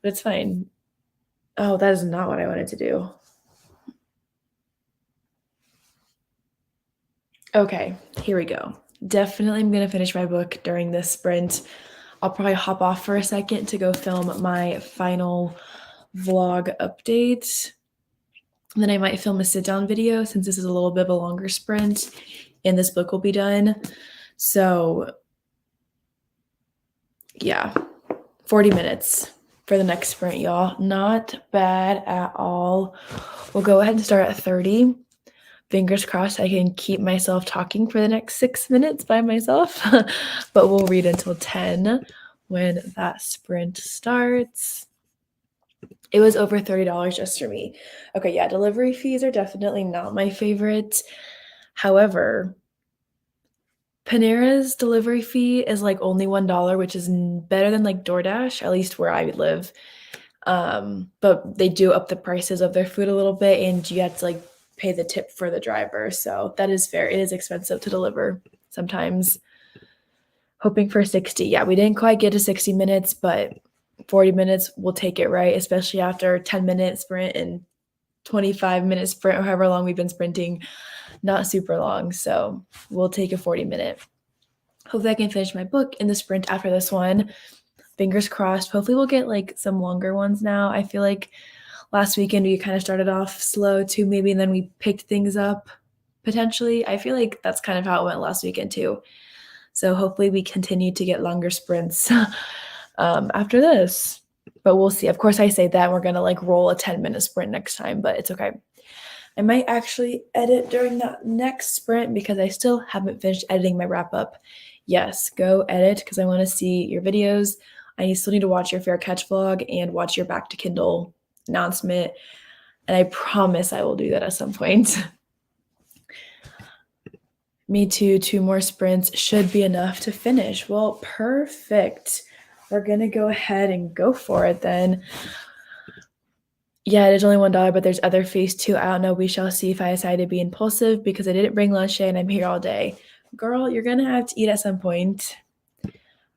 But it's fine. Oh, that is not what I wanted to do. Okay, here we go. Definitely I'm going to finish my book during this sprint. I'll probably hop off for a second to go film my final vlog update. And then I might film a sit-down video since this is a little bit of a longer sprint and this book will be done. So yeah, 40 minutes for the next sprint, y'all. Not bad at all. We'll go ahead and start at 30. Fingers crossed I can keep myself talking for the next 6 minutes by myself, but we'll read until 10 when that sprint starts. It was over $30 just for me. Okay, yeah, delivery fees are definitely not my favorite. However, Panera's delivery fee is like only $1, which is better than like DoorDash, at least where I live. But they do up the prices of their food a little bit, and you have to like pay the tip for the driver. So that is fair. It is expensive to deliver sometimes. Hoping for 60. Yeah, we didn't quite get to 60 minutes, but 40 minutes, we'll take it, right? Especially after 10-minute sprint and 25-minute sprint, or however long we've been sprinting. Not super long, so we'll take a 40-minute. Hopefully I can finish my book in the sprint after this one. Fingers crossed. Hopefully we'll get like some longer ones now. I feel like last weekend we kind of started off slow too, maybe, and then we picked things up potentially. I feel like that's kind of how it went last weekend too. So hopefully we continue to get longer sprints after this. but we'll see. Of course, I say that we're gonna like roll a 10-minute sprint next time, but it's okay. I might actually edit during that next sprint because I still haven't finished editing my wrap up. Yes, go edit because I want to see your videos. I still need to watch your Fair Catch vlog and watch your Back to Kindle announcement. And I promise I will do that at some point. Me too, 2 more sprints should be enough to finish. Well, perfect. We're going to go ahead and go for it then. Yeah, it is only $1, but there's other fees too. I don't know. We shall see if I decide to be impulsive because I didn't bring lunch today and I'm here all day. Girl, you're going to have to eat at some point.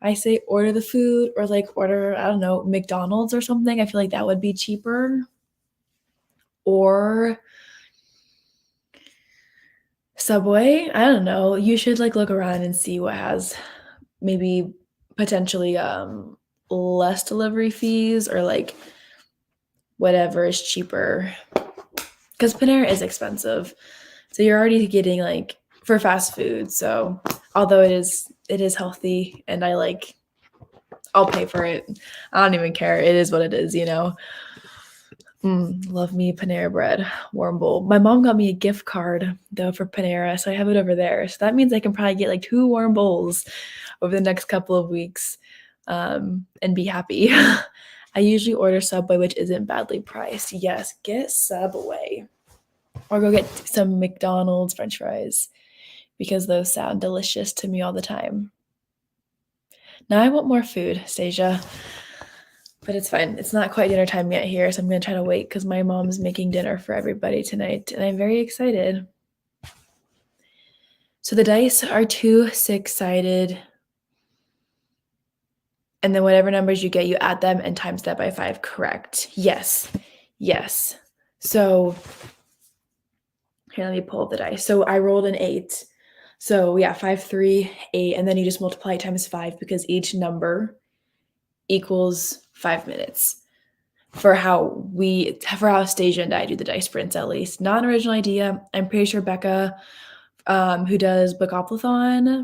I say order the food or like order, I don't know, McDonald's or something. I feel like that would be cheaper. Or Subway. I don't know. You should like look around and see what has maybe potentially less delivery fees or like whatever is cheaper. Because Panera is expensive. So you're already getting like for fast food. So although it is healthy and I'll pay for it. I don't even care. It is what it is, you know. Love me Panera bread, warm bowl. My mom got me a gift card though for Panera, so I have it over there. So that means I can probably get like 2 warm bowls over the next couple of weeks, and be happy. I usually order Subway, which isn't badly priced. Yes, get Subway. Or go get some McDonald's French fries because those sound delicious to me all the time. Now I want more food, Stasia. But it's fine. It's not quite dinner time yet here, so I'm going to try to wait because my mom's making dinner for everybody tonight, and I'm very excited. So the dice are 2 6-sided, and then whatever numbers you get, you add them and times that by 5, correct? Yes. Yes. So here, let me pull up the dice. So I rolled an 8. So yeah, 5, 3, 8, and then you just multiply it times 5 because each number equals 5 minutes. For how Stasia and I do the dice sprints, at least. Not an original idea. I'm pretty sure Becca, who does Bookoplathon,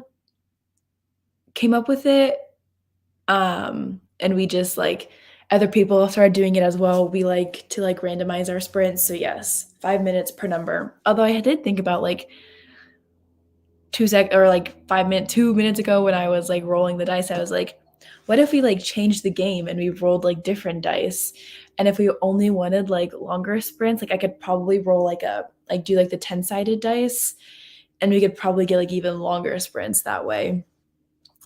came up with it. And we just like other people started doing it as well. We like to like randomize our sprints. So yes, 5 minutes per number. Although I did think about like 2 minutes ago when I was like rolling the dice, I was like, what if we like changed the game and we rolled like different dice? And if we only wanted like longer sprints, like I could probably roll do like the 10-sided dice and we could probably get like even longer sprints that way.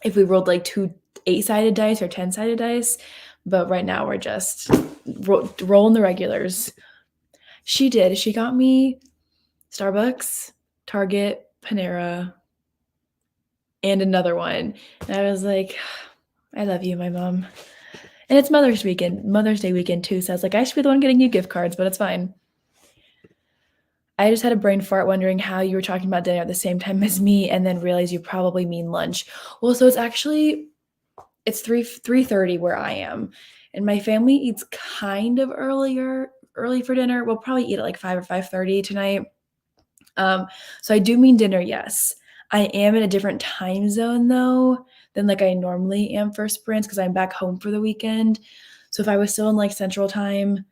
If we rolled like 2 8-sided dice or 10-sided dice, but right now we're just rolling the regulars. She got me Starbucks, Target, Panera, and another one. And I was like, I love you, my mom. And it's Mother's Day weekend too. So I was like, I should be the one getting you gift cards, but it's fine. I just had a brain fart wondering how you were talking about dinner at the same time as me and then realized you probably mean lunch. Well, so it's 3:30 where I am. And my family eats kind of early for dinner. We'll probably eat at like 5 or 5:30 tonight. So I do mean dinner, yes. I am in a different time zone though than like I normally am for sprints because I'm back home for the weekend. So if I was still in like Central Time,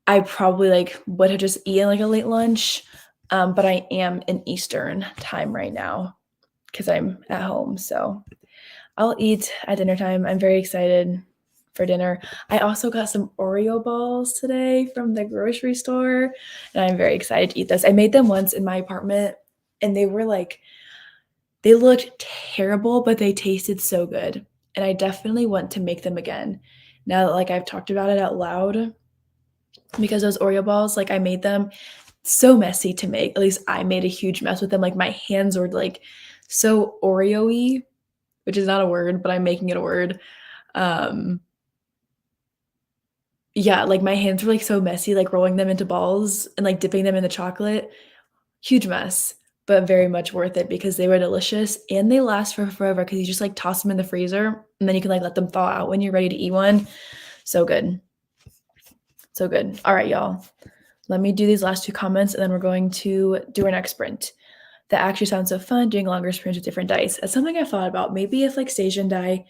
I probably like would have just eaten like a late lunch. But I am in Eastern time right now because I'm at home. So I'll eat at dinner time. I'm very excited for dinner. I also got some Oreo balls today from the grocery store, and I'm very excited to eat those. I made them once in my apartment, and they looked terrible, but they tasted so good. And I definitely want to make them again. Now that like I've talked about it out loud, because those Oreo balls, like I made them so messy to make. At least I made a huge mess with them. Like my hands were like so Oreo-y, which is not a word, but I'm making it a word. Yeah, like my hands were like so messy, like rolling them into balls and like dipping them in the chocolate. Huge mess, but very much worth it because they were delicious and they last for forever because you just like toss them in the freezer and then you can like let them thaw out when you're ready to eat one. So good. So good. All right, y'all. Let me do these last 2 comments and then we're going to do our next sprint. That actually sounds so fun, doing longer sprints with different dice. That's something I thought about. Maybe if like Stasia and I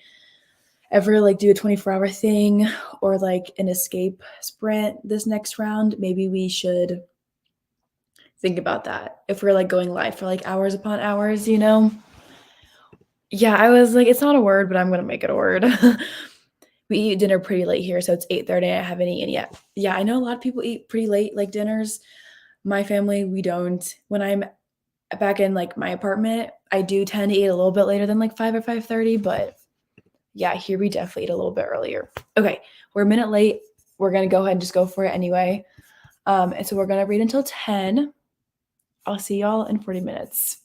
ever like do a 24-hour thing or like an escape sprint this next round, maybe we should think about that. If we're like going live for like hours upon hours, you know? Yeah, I was like, it's not a word, but I'm gonna make it a word. We eat dinner pretty late here, so it's 8:30. I haven't eaten yet. Yeah, I know a lot of people eat pretty late, like dinners. My family, we don't. When I'm back in like my apartment, I do tend to eat a little bit later than like 5 or 5:30, but yeah, here we definitely eat a little bit earlier. Okay, we're a minute late. We're gonna go ahead and just go for it anyway. And so we're gonna read until 10. I'll see y'all in 40 minutes.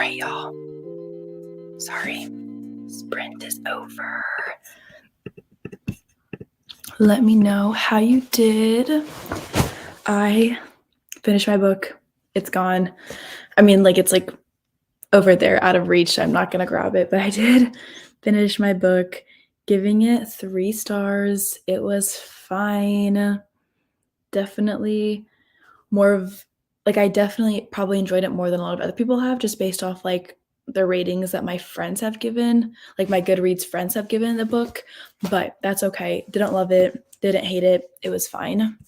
right, y'all. Sorry. Sprint is over. Let me know how you did. I finished my book. It's gone. I mean, like, it's like over there out of reach. I'm not going to grab it, but I did finish my book, giving it 3 stars. It was fine. Definitely more of, like, I definitely probably enjoyed it more than a lot of other people have, just based off, like, the ratings that my friends have given, like, my Goodreads friends have given the book, but that's okay. Didn't love it, didn't hate it. It was fine.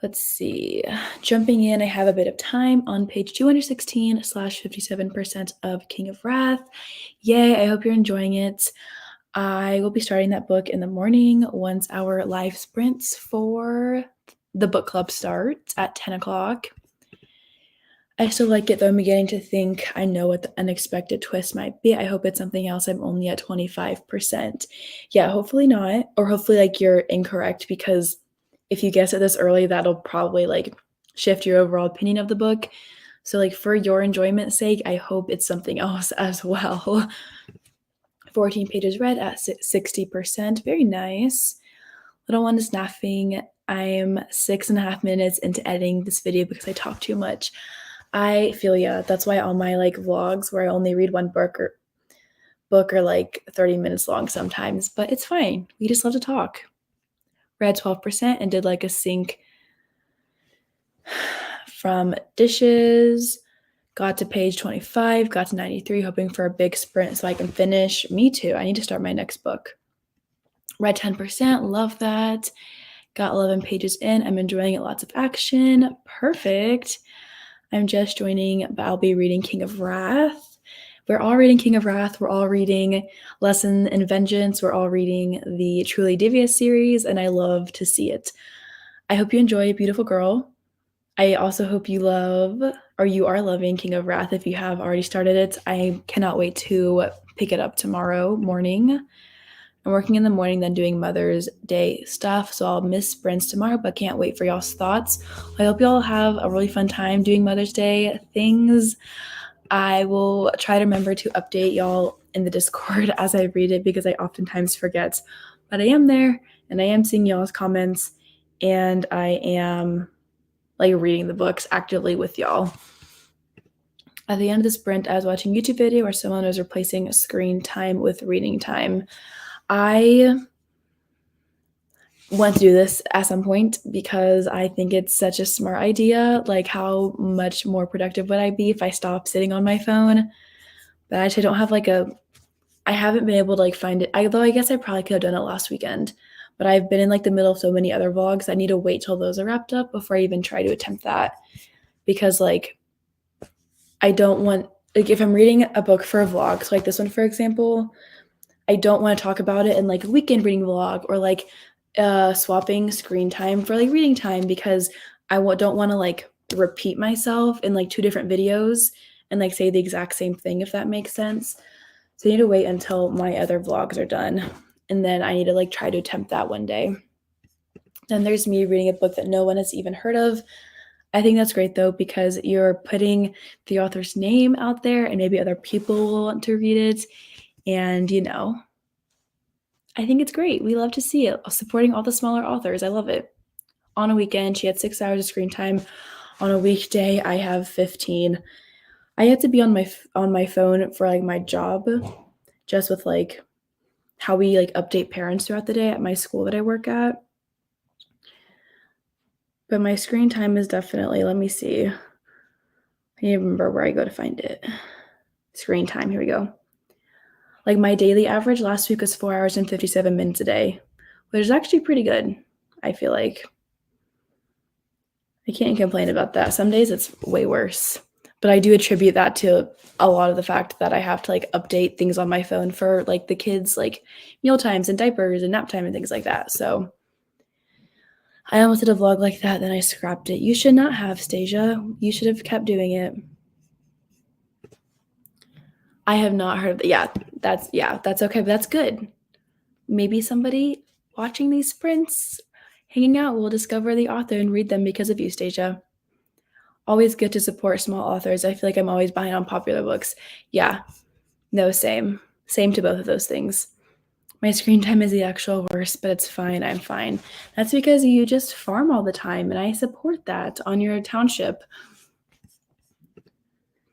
Let's see. Jumping in, I have a bit of time on page 216/57% of King of Wrath. Yay, I hope you're enjoying it. I will be starting that book in the morning once our live sprints for the book club starts at 10 o'clock. I still like it, though I'm beginning to think I know what the unexpected twist might be. I hope it's something else. I'm only at 25%. Yeah, hopefully not. Or hopefully, like, you're incorrect, because if you guess it this early, that'll probably, like, shift your overall opinion of the book. So, like, for your enjoyment's sake, I hope it's something else as well. 14 pages read at 60%. Very nice. Little one is napping. I'm 6.5 minutes into editing this video because I talk too much. I feel ya. That's why all my, like, vlogs where I only read one book are like 30 minutes long sometimes, but it's fine. We just love to talk. Read 12% and did like a sync from dishes. Got to page 25, got to 93, hoping for a big sprint so I can finish. Me too. I need to start my next book. Read 10%, love that. Got 11 pages in. I'm enjoying it. Lots of action. Perfect. I'm just joining, but I'll be reading King of Wrath. We're all reading King of Wrath. We're all reading Lesson in Vengeance. We're all reading the Truly Devious series, and I love to see it. I hope you enjoy Beautiful Girl. I also hope you love, or you are loving, King of Wrath if you have already started it. I cannot wait to pick it up tomorrow morning. I'm working in the morning, then doing Mother's Day stuff, so I'll miss sprints tomorrow, but can't wait for y'all's thoughts. I hope y'all have a really fun time doing Mother's Day things. I will try to remember to update y'all in the Discord as I read it, because I oftentimes forget. But I am there, and I am seeing y'all's comments, and I am, like, reading the books actively with y'all. At the end of the sprint, I was watching a YouTube video where someone was replacing screen time with reading time. I want to do this at some point because I think it's such a smart idea. Like, how much more productive would I be if I stopped sitting on my phone? But I actually don't have I haven't been able to, like, find it. Although I guess I probably could have done it last weekend. But I've been in, like, the middle of so many other vlogs. I need to wait till those are wrapped up before I even try to attempt that. Because, like, I don't want, like, if I'm reading a book for a vlog, so like this one, for example, I don't want to talk about it in, like, a weekend reading vlog, or, like, swapping screen time for, like, reading time, because I don't want to, like, repeat myself in, like, 2 different videos and, like, say the exact same thing, if that makes sense. So I need to wait until my other vlogs are done, and then I need to, like, try to attempt that one day. Then there's me reading a book that no one has even heard of. I think that's great, though, because you're putting the author's name out there, and maybe other people will want to read it. And, you know, I think it's great. We love to see it, supporting all the smaller authors. I love it. On a weekend, she had 6 hours of screen time. On a weekday, I have 15. I had to be on my phone for, like, my job, just with, like, how we, like, update parents throughout the day at my school that I work at. But my screen time is definitely, let me see. I need to remember where I go to find it. Screen time, here we go. Like, my daily average last week was 4 hours and 57 minutes a day, which is actually pretty good, I feel like. I can't complain about that. Some days it's way worse. But I do attribute that to a lot of the fact that I have to, like, update things on my phone for, like, the kids, like, meal times and diapers and nap time and things like that. So I almost did a vlog like that, then I scrapped it. You should not have, Stasia. You should have kept doing it. I have not heard of that. Yeah, that's okay, but that's good. Maybe somebody watching these sprints, hanging out, will discover the author and read them because of you, Stasia. Always good to support small authors. I feel like I'm always behind on popular books. Yeah, no, same. Same to both of those things. My screen time is the actual worst, but it's fine. I'm fine. That's because you just farm all the time, and I support that on your township.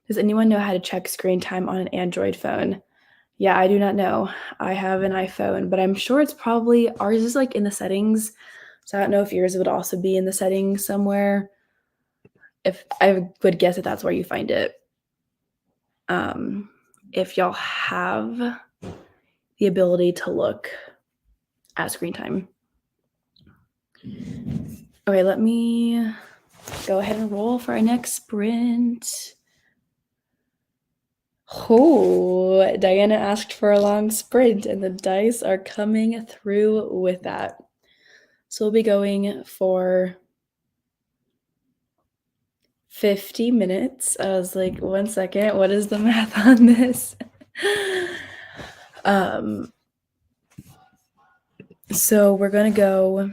Does anyone know how to check screen time on an Android phone? Yeah, I do not know. I have an iPhone, but I'm sure it's probably ours is like in the settings. So I don't know if yours would also be in the settings somewhere. If I would guess that that's where you find it. If y'all have the ability to look at screen time. Okay, let me go ahead and roll for our next sprint. Oh, Diana asked for a long sprint, and the dice are coming through with that. So we'll be going for 50 minutes. I was like, 1 second, what is the math on this? So we're gonna go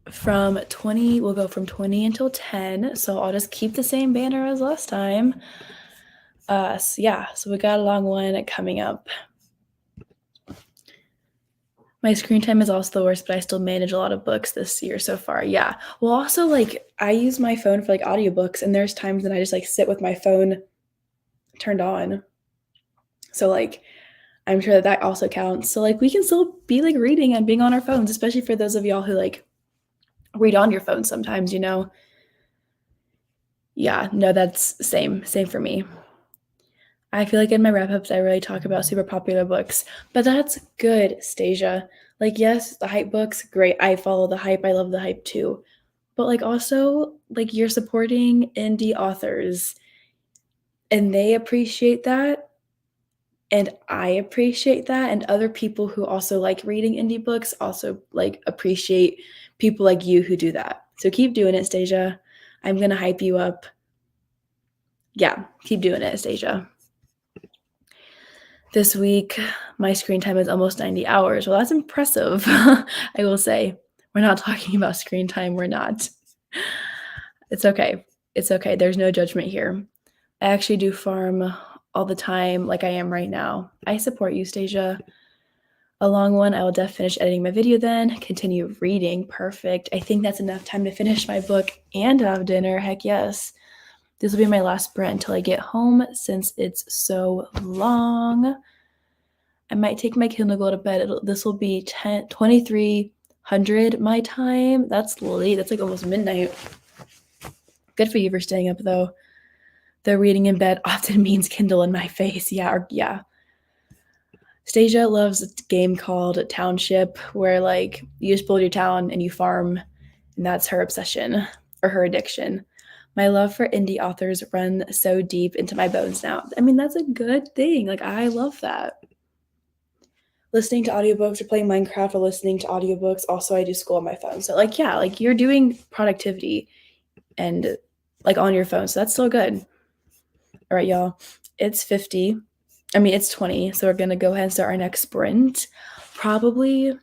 from 20, we'll go from 20 until 10. So I'll just keep the same banner as last time. So we got a long one coming up. My screen time is also the worst, but I still manage a lot of books this year so far. Yeah. Well, also, like, I use my phone for like audiobooks, and there's times that I just like sit with my phone turned on. So, like, I'm sure that also counts. So, like, we can still be like reading and being on our phones, especially for those of y'all who like read on your phone sometimes, you know? Yeah, no, that's same for me. I feel like in my wrap-ups, I really talk about super popular books, but that's good, Stasia. Like, yes, the hype books, great. I follow the hype. I love the hype too. But like also, like you're supporting indie authors and they appreciate that. And I appreciate that. And other people who also like reading indie books also like appreciate people like you who do that. So keep doing it, Stasia. I'm going to hype you up. Yeah, keep doing it, Stasia. This week, my screen time is almost 90 hours. Well, that's impressive, I will say. We're not talking about screen time. We're not. It's okay. It's okay. There's no judgment here. I actually do farm all the time like I am right now. I support you, Stasia. A long one. I will definitely finish editing my video then. Continue reading. Perfect. I think that's enough time to finish my book and have dinner. Heck yes. This will be my last sprint until I get home since it's so long. I might take my Kindle, go to bed. This will be 2300 my time. That's late. That's like almost midnight. Good for you for staying up, though. The reading in bed often means Kindle in my face. Yeah. Stasia loves a game called Township, where like you just build your town and you farm, and that's her obsession or her addiction. My love for indie authors run so deep into my bones now. I mean, that's a good thing. Like, I love that. Listening to audiobooks or playing Minecraft or listening to audiobooks. Also, I do school on my phone. So, like, yeah, like you're doing productivity and like on your phone. So that's still good. All right, y'all. It's 50. It's 20. So we're going to go ahead and start our next sprint. Probably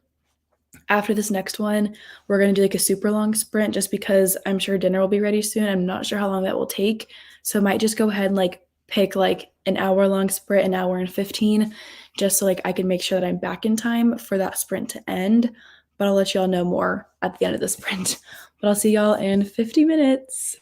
after this next one, we're going to do like a super long sprint just because I'm sure dinner will be ready soon. I'm not sure how long that will take. So I might just go ahead and like pick like an hour long sprint, an hour and 15, just so like I can make sure that I'm back in time for that sprint to end. But I'll let y'all know more at the end of the sprint. But I'll see y'all in 50 minutes.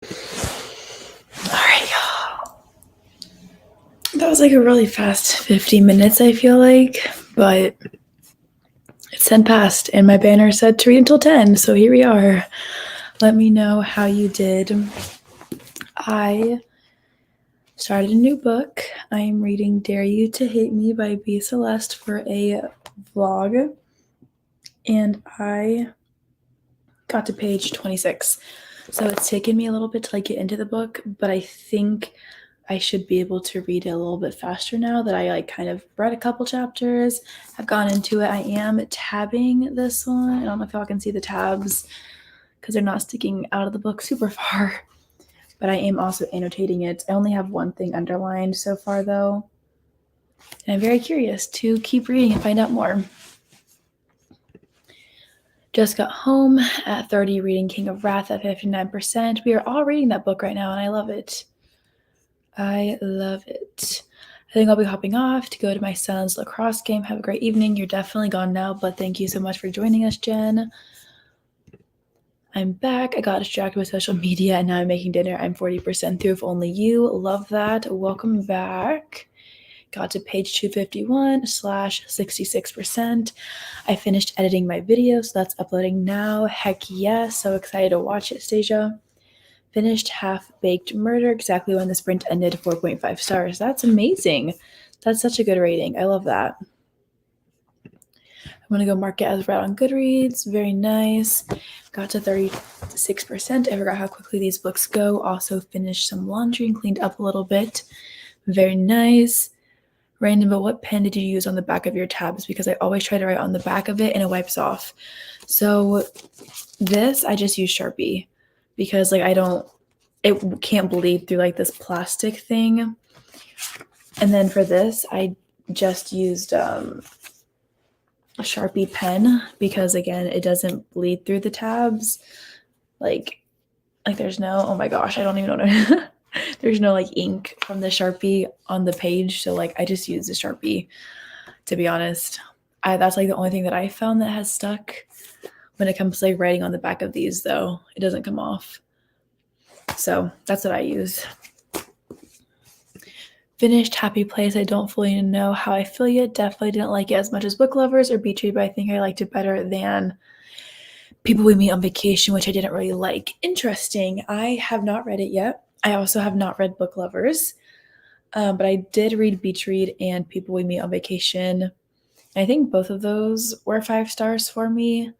All right, y'all. That was like a really fast 50 minutes, I feel like, but it's 10 past, and my banner said to read until 10, so here we are. Let me know how you did. I started a new book. I am reading Dare You to Hate Me by B. Celeste for a vlog, and I got to page 26. So it's taken me a little bit to like get into the book, but I think I should be able to read it a little bit faster now that I like kind of read a couple chapters, have gone into it. I am tabbing this one. I don't know if y'all can see the tabs because they're not sticking out of the book super far, but I am also annotating it. I only have one thing underlined so far though, and I'm very curious to keep reading and find out more. Just got home at 30, reading King of Wrath at 59%. We are all reading that book right now, and I love it. I love it. I think I'll be hopping off to go to my son's lacrosse game. Have a great evening. You're definitely gone now, but thank you so much for joining us, Jen. I'm back. I got distracted with social media, and now I'm making dinner. I'm 40% through, if only you. Love that. Welcome back. Got to page 251/66%. I finished editing my video, so that's uploading now. Heck yes. So excited to watch it, Stasia. Finished Half-Baked Murder exactly when the sprint ended, 4.5 stars. That's amazing. That's such a good rating. I love that. I'm going to go mark it as read on Goodreads. Very nice. Got to 36%. I forgot how quickly these books go. Also finished some laundry and cleaned up a little bit. Very nice. Random, but what pen did you use on the back of your tabs? Because I always try to write on the back of it and it wipes off. So this, I just use Sharpie because like it can't bleed through like this plastic thing. And then for this, I just used a Sharpie pen because again, it doesn't bleed through the tabs. Like there's no, oh my gosh, I don't even know what there's no like ink from the Sharpie on the page. So like I just use the Sharpie, to be honest. That's like the only thing that I found that has stuck when it comes to like writing on the back of these though. It doesn't come off. So that's what I use. Finished Happy Place. I don't fully know how I feel yet. Definitely didn't like it as much as Book Lovers or Beach Read, but I think I liked it better than People We Meet on Vacation, which I didn't really like. Interesting. I have not read it yet. I also have not read Book Lovers, but I did read Beach Read and People We Meet on Vacation. I think both of those were 5 stars for me,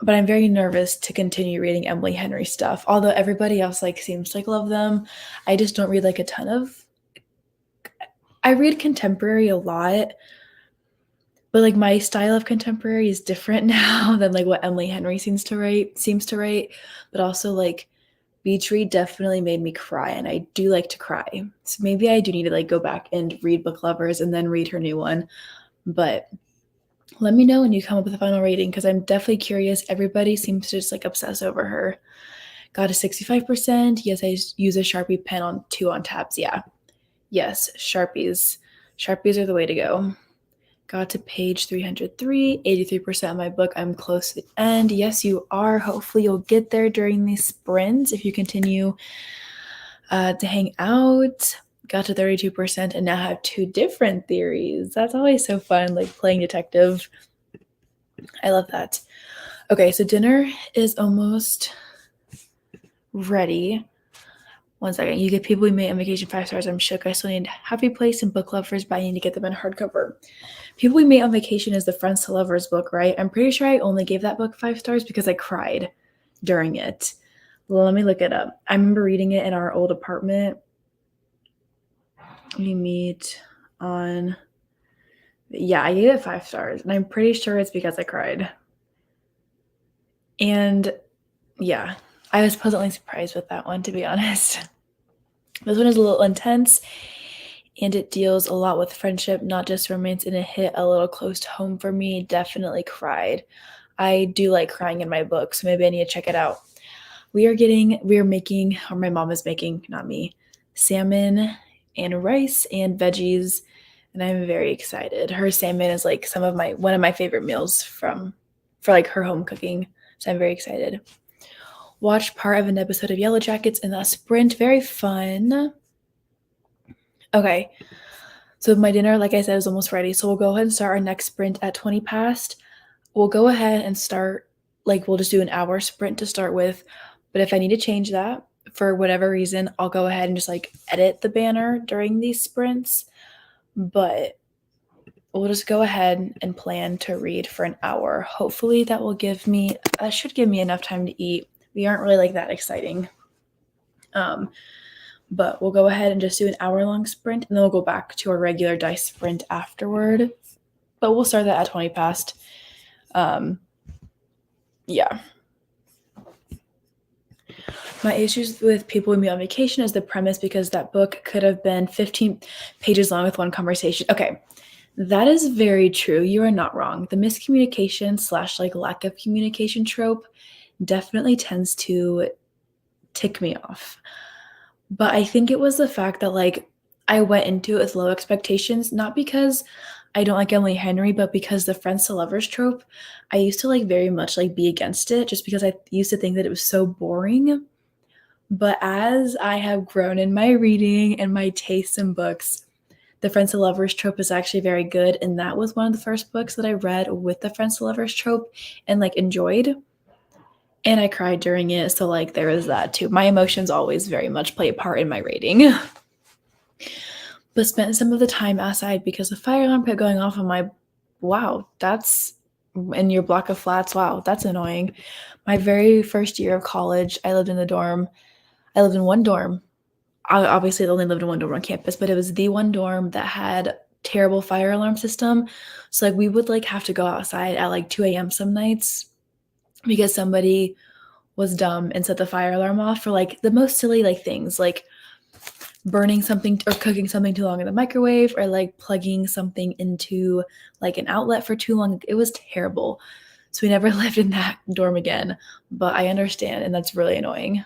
but I'm very nervous to continue reading Emily Henry stuff. Although everybody else like seems to like love them, I just don't read like a ton of. I read contemporary a lot, but like my style of contemporary is different now than like what Emily Henry seems to write. But also like Beach Read definitely made me cry, and I do like to cry. So maybe I do need to like go back and read Book Lovers and then read her new one. But let me know when you come up with a final rating because I'm definitely curious. Everybody seems to just like obsess over her. Got a 65%. Yes, I use a Sharpie pen on 2 on tabs. Yeah. Yes, Sharpies. Sharpies are the way to go. Got to page 303, 83% of my book. I'm close to the end. Yes, you are. Hopefully you'll get there during these sprints if you continue to hang out. Got to 32% and now have 2 different theories. That's always so fun, like playing detective. I love that. Okay, so dinner is almost ready. One second. You get People We Meet on Vacation 5 stars. I'm shook. I still need Happy Place and Book Lovers, but I need to get them in hardcover. People We Meet on Vacation is the Friends to Lovers book, right? I'm pretty sure I only gave that book 5 stars because I cried during it. Well, let me look it up. I remember reading it in our old apartment. We meet on... Yeah, I gave it 5 stars, and I'm pretty sure it's because I cried. And yeah, I was pleasantly surprised with that one, to be honest. This one is a little intense, and it deals a lot with friendship, not just romance, and it hit a little close to home for me. Definitely cried. I do like crying in my book, so maybe I need to check it out. We are making, or my mom is making, not me, salmon and rice and veggies, and I'm very excited. Her salmon is like one of my favorite meals for like her home cooking, so I'm very excited. Watched part of an episode of Yellow Jackets in that sprint. Very fun. Okay. So my dinner, like I said, is almost ready. So we'll go ahead and start our next sprint at 20 past. We'll go ahead and start, like, we'll just do an hour sprint to start with. But if I need to change that for whatever reason, I'll go ahead and just like edit the banner during these sprints. But we'll just go ahead and plan to read for an hour. Hopefully that should give me enough time to eat. We aren't really like that exciting. But we'll go ahead and just do an hour-long sprint, and then we'll go back to our regular dice sprint afterward. But we'll start that at 20 past. Yeah. My issues with People We Meet on Vacation is the premise, because that book could have been 15 pages long with one conversation. Okay, that is very true. You are not wrong. The miscommunication / like lack of communication trope definitely tends to tick me off. But I think it was the fact that like I went into it with low expectations, not because I don't like Emily Henry, but because the friends to lovers trope, I used to like very much like be against it, just because I used to think that it was so boring. But as I have grown in my reading and my tastes in books, the friends to lovers trope is actually very good. And that was one of the first books that I read with the friends to lovers trope and like enjoyed. And I cried during it. So like there is that too. My emotions always very much play a part in my rating. But spent some of the time outside because the fire alarm kept going off. I'm like, wow, that's in your block of flats. Wow, that's annoying. My very first year of college, I lived in the dorm. I lived in one dorm. I obviously only lived in one dorm on campus, but it was the one dorm that had terrible fire alarm system. So like we would like have to go outside at like 2 a.m. some nights because somebody was dumb and set the fire alarm off for like the most silly like things, like burning something or cooking something too long in the microwave, or like plugging something into like an outlet for too long. It was terrible. So we never lived in that dorm again, but I understand, and that's really annoying.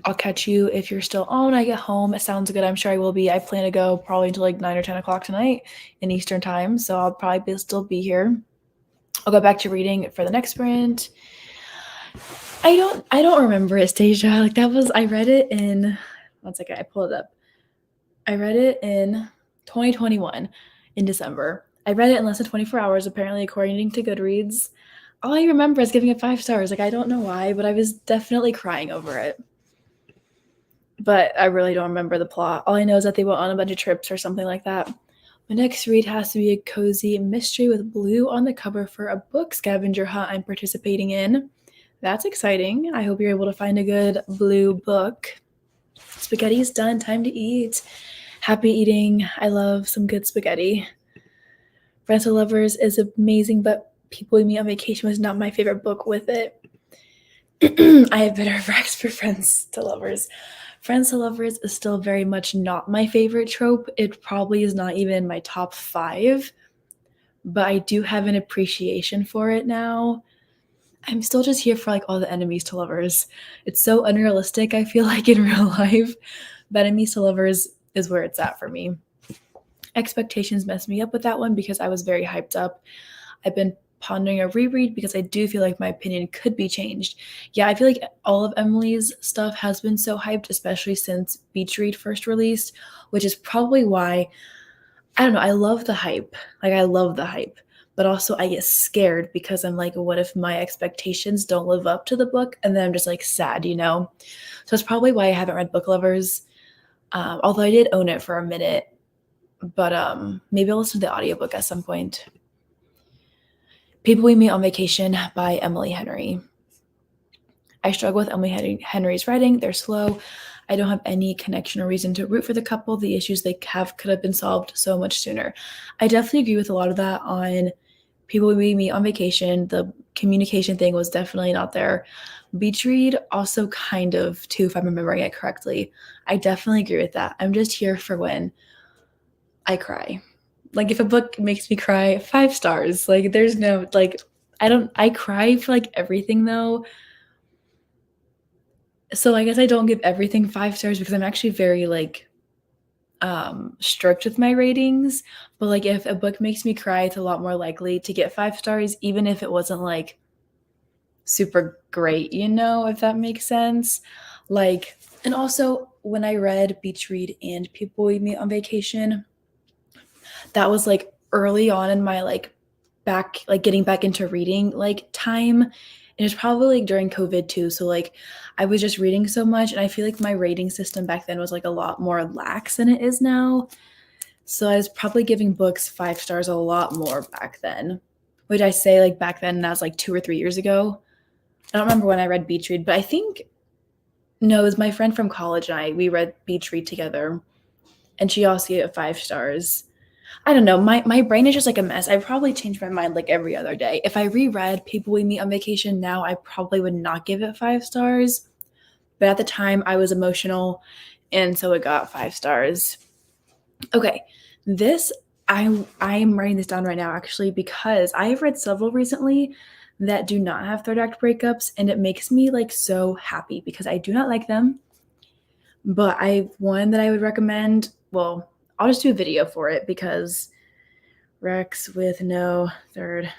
I'll catch you if you're still on when I get home. It sounds good. I'm sure I will be. I plan to go probably until like 9 or 10 o'clock tonight in Eastern time, so I'll probably still be here. I'll go back to reading for the next sprint. I don't remember it, Stasia. Like that was, I read it in, one second, I pulled it up. I read it in 2021 in December. I read it in less than 24 hours, apparently, according to Goodreads. All I remember is giving it 5 stars. Like, I don't know why, but I was definitely crying over it. But I really don't remember the plot. All I know is that they went on a bunch of trips or something like that. My next read has to be a cozy mystery with blue on the cover for a book scavenger hunt I'm participating in. That's exciting. I hope you're able to find a good blue book. Spaghetti's done. Time to eat. Happy eating. I love some good spaghetti. Friends to Lovers is amazing, but People We Meet on Vacation was not my favorite book with it. I have better facts for Friends to Lovers. Friends to Lovers is still very much not my favorite trope. It probably is not even in my top 5, but I do have an appreciation for it now. I'm still just here for like all the enemies to lovers. It's so unrealistic, I feel like, in real life, but enemies to lovers is where it's at for me. Expectations messed me up with that one because I was very hyped up. I've been pondering a reread because I do feel like my opinion could be changed. Yeah, I feel like all of Emily's stuff has been so hyped, especially since Beach Read first released, which is probably why, I don't know, I love the hype. Like, I love the hype. But also I get scared because I'm like, what if my expectations don't live up to the book? And then I'm just like sad, you know? So it's probably why I haven't read Book Lovers. Although I did own it for a minute. But maybe I'll listen to the audiobook at some point. People We Meet on Vacation by Emily Henry. I struggle with Emily Henry's writing. They're slow. I don't have any connection or reason to root for the couple. The issues they have could have been solved so much sooner. I definitely agree with a lot of that on People We Meet on Vacation. The communication thing was definitely not there. Beach Read also kind of too, if I'm remembering it correctly. I definitely agree with that. I'm just here for when I cry. Like if a book makes me cry, 5 stars. Like there's no, like, I cry for like everything though. So I guess I don't give everything 5 stars because I'm actually very like strict with my ratings, but like if a book makes me cry, it's a lot more likely to get 5 stars, even if it wasn't like super great, if that makes sense. Like, and also when I read Beach Read and People We Meet on Vacation, that was like early on in my getting back into reading like time. And it was probably like during COVID too. So like I was just reading so much, and I feel like my rating system back then was like a lot more lax than it is now. So I was probably giving books 5 stars a lot more back then. Which I say like back then, and that was like 2 or 3 years ago. I don't remember when I read Beach Read, but I think no, it was my friend from college and we read Beach Read together, and she also gave it 5 stars. I don't know. My brain is just like a mess. I probably change my mind like every other day. If I reread People We Meet on Vacation now, I probably would not give it 5 stars. But at the time, I was emotional, and so it got 5 stars. Okay, this I'm writing this down right now actually because I have read several recently that do not have third act breakups, and it makes me like so happy because I do not like them. But I one that I would recommend. Well, I'll just do a video for it because Rex with no third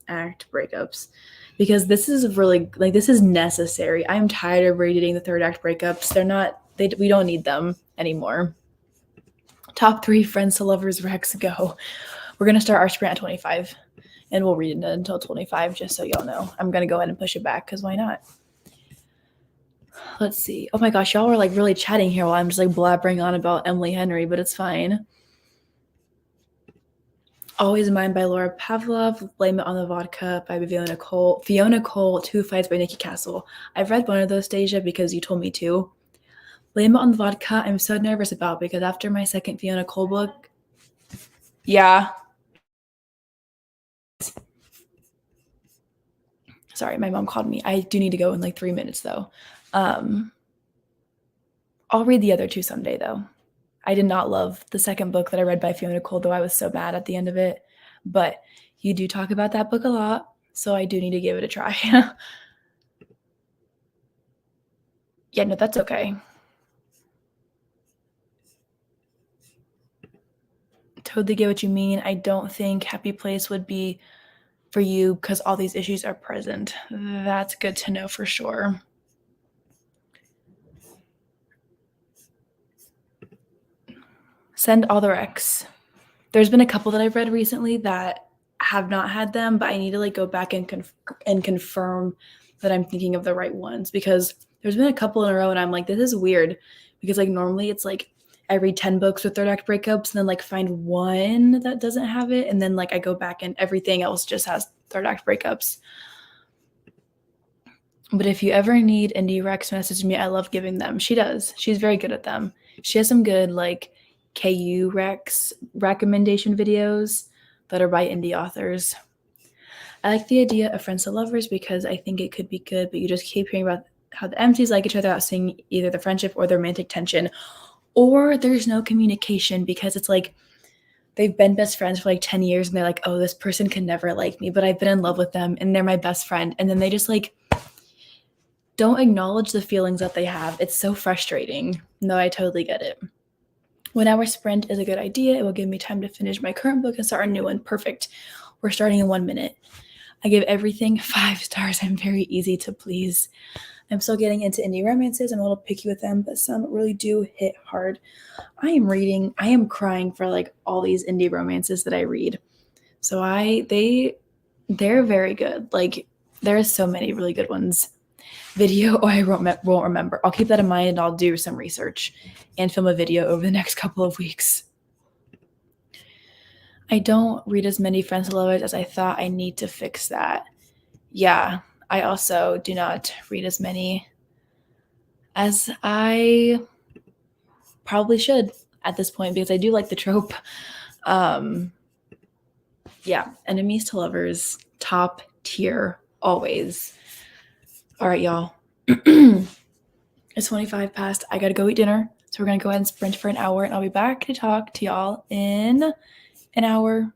act breakups, because this is really like this is necessary. I'm tired of reading the third act breakups. We don't need them anymore. Top 3 friends to lovers Rex, go. We're gonna start our sprint at 25, and we'll read it until 25, just so y'all know. I'm gonna go ahead and push it back because why not? Let's see. Oh my gosh, y'all are like really chatting here while I'm just like blabbering on about Emily Henry, but it's fine. Always Mine by Laura Pavlov, Blame It on the Vodka by Fiona Cole, Two Fights by Nikki Castle. I've read one of those, Deja, because you told me to. Blame It on the Vodka, I'm so nervous about because after my second Fiona Cole book, yeah. Sorry, my mom called me. I do need to go in like 3 minutes though. I'll read the other two someday though. I did not love the second book that I read by Fiona Cole, though I was so bad at the end of it. But you do talk about that book a lot, so I do need to give it a try. Yeah, no, that's okay. Totally get what you mean. I don't think Happy Place would be for you because all these issues are present. That's good to know for sure. Send all the recs. There's been a couple that I've read recently that have not had them, but I need to like go back and confirm that I'm thinking of the right ones, because there's been a couple in a row and I'm like, this is weird, because like normally it's like I read 10 books with third act breakups and then like find one that doesn't have it, and then like I go back and everything else just has third act breakups. But if you ever need indie recs, message me. I love giving them. She does. She's very good at them. She has some good like KU recs recommendation videos that are by indie authors. I like the idea of friends to lovers because I think it could be good, but you just keep hearing about how the MCs like each other without seeing either the friendship or the romantic tension, or there's no communication because it's like they've been best friends for like 10 years and they're like, oh, this person can never like me, but I've been in love with them and they're my best friend. And then they just like don't acknowledge the feelings that they have. It's so frustrating. No, I totally get it. 1 hour sprint is a good idea. It will give me time to finish my current book and start a new one. Perfect. We're starting in 1 minute. I give everything 5 stars. I'm very easy to please. I'm still getting into indie romances. I'm a little picky with them, but some really do hit hard. I am crying for like all these indie romances that I read. So they're very good. Like there are so many really good ones. Video, I won't remember. I'll keep that in mind and I'll do some research and film a video over the next couple of weeks. I don't read as many friends to lovers as I thought. I need to fix that. Yeah, I also do not read as many as I probably should at this point because I do like the trope. Yeah, enemies to lovers, top tier, always. All right, y'all. It's 25 past. I gotta go eat dinner. So we're gonna go ahead and sprint for an hour, and I'll be back to talk to y'all in an hour.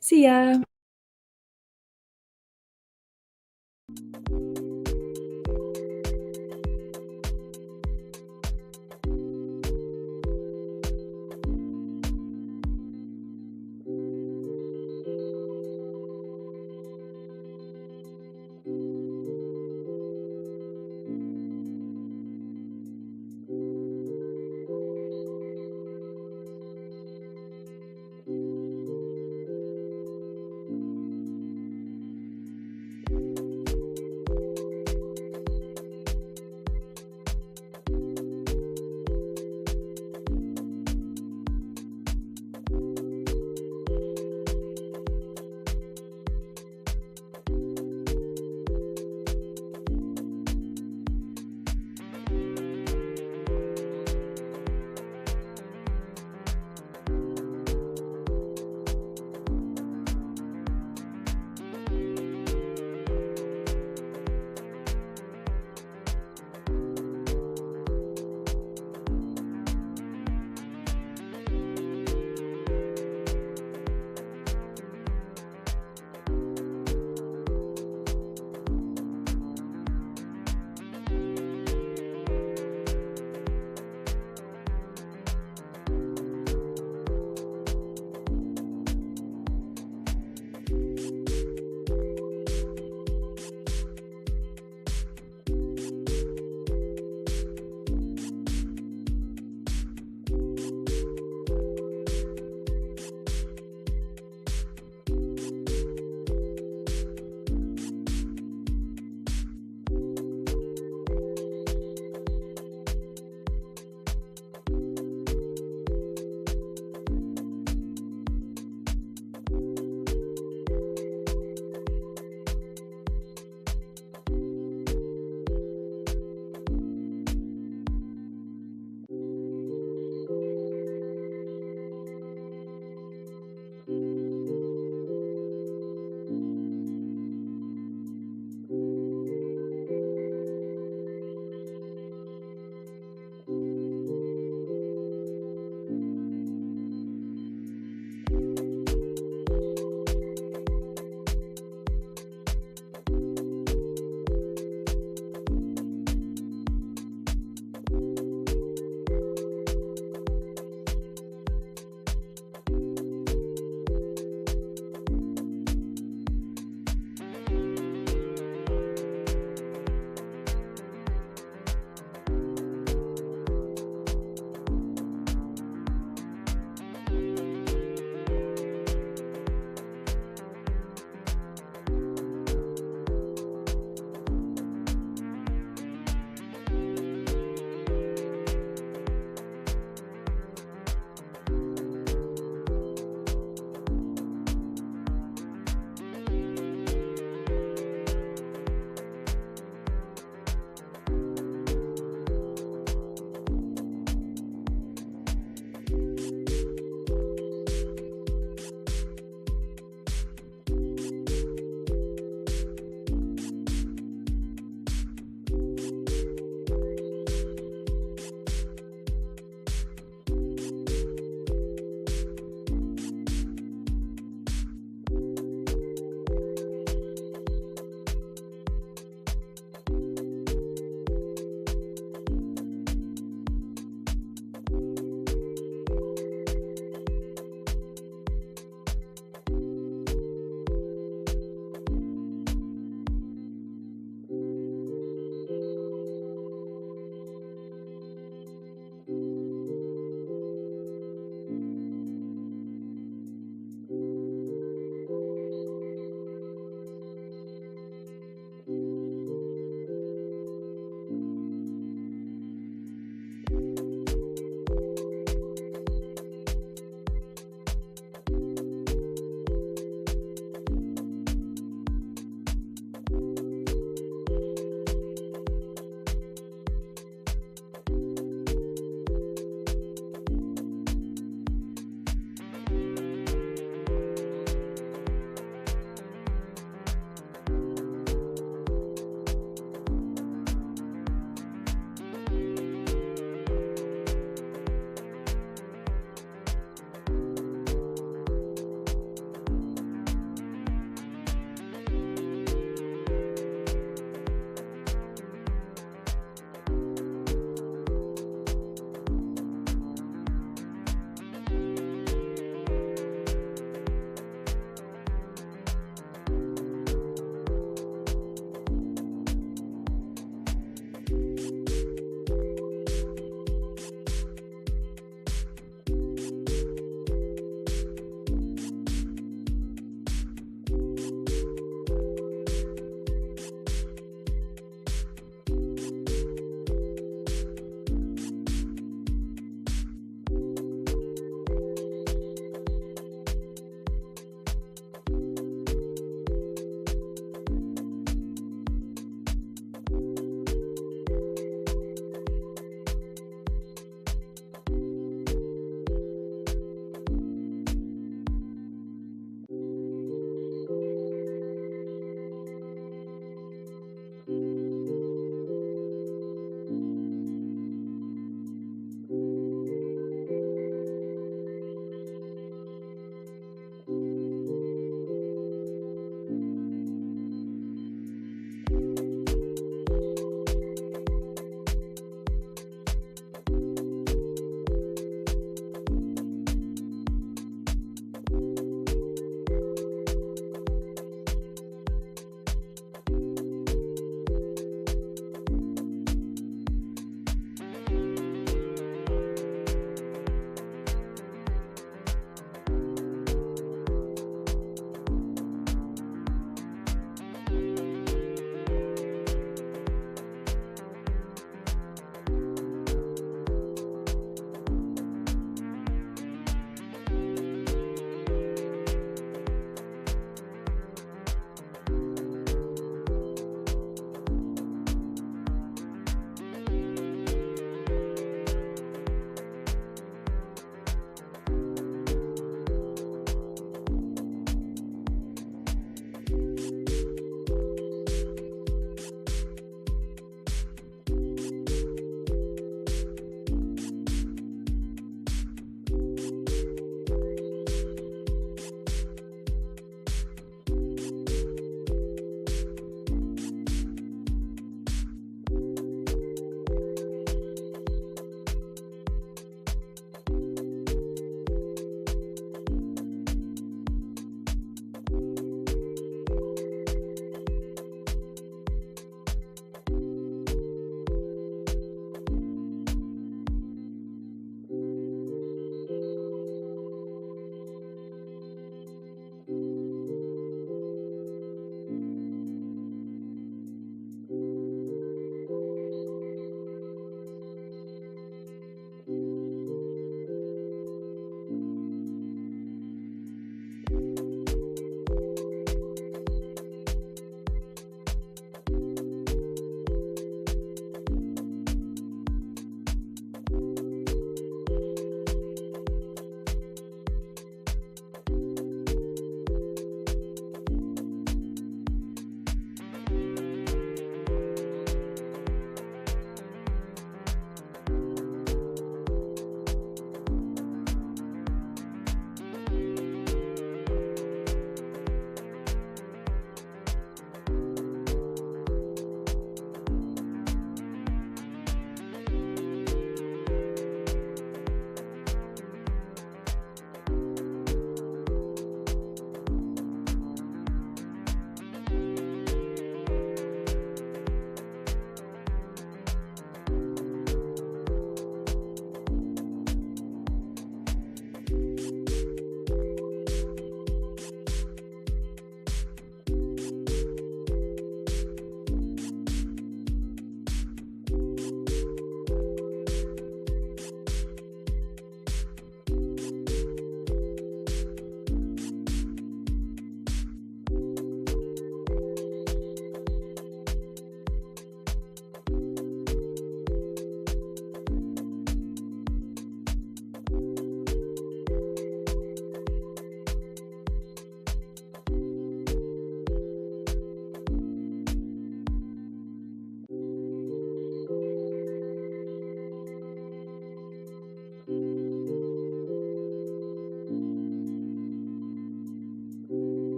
See ya.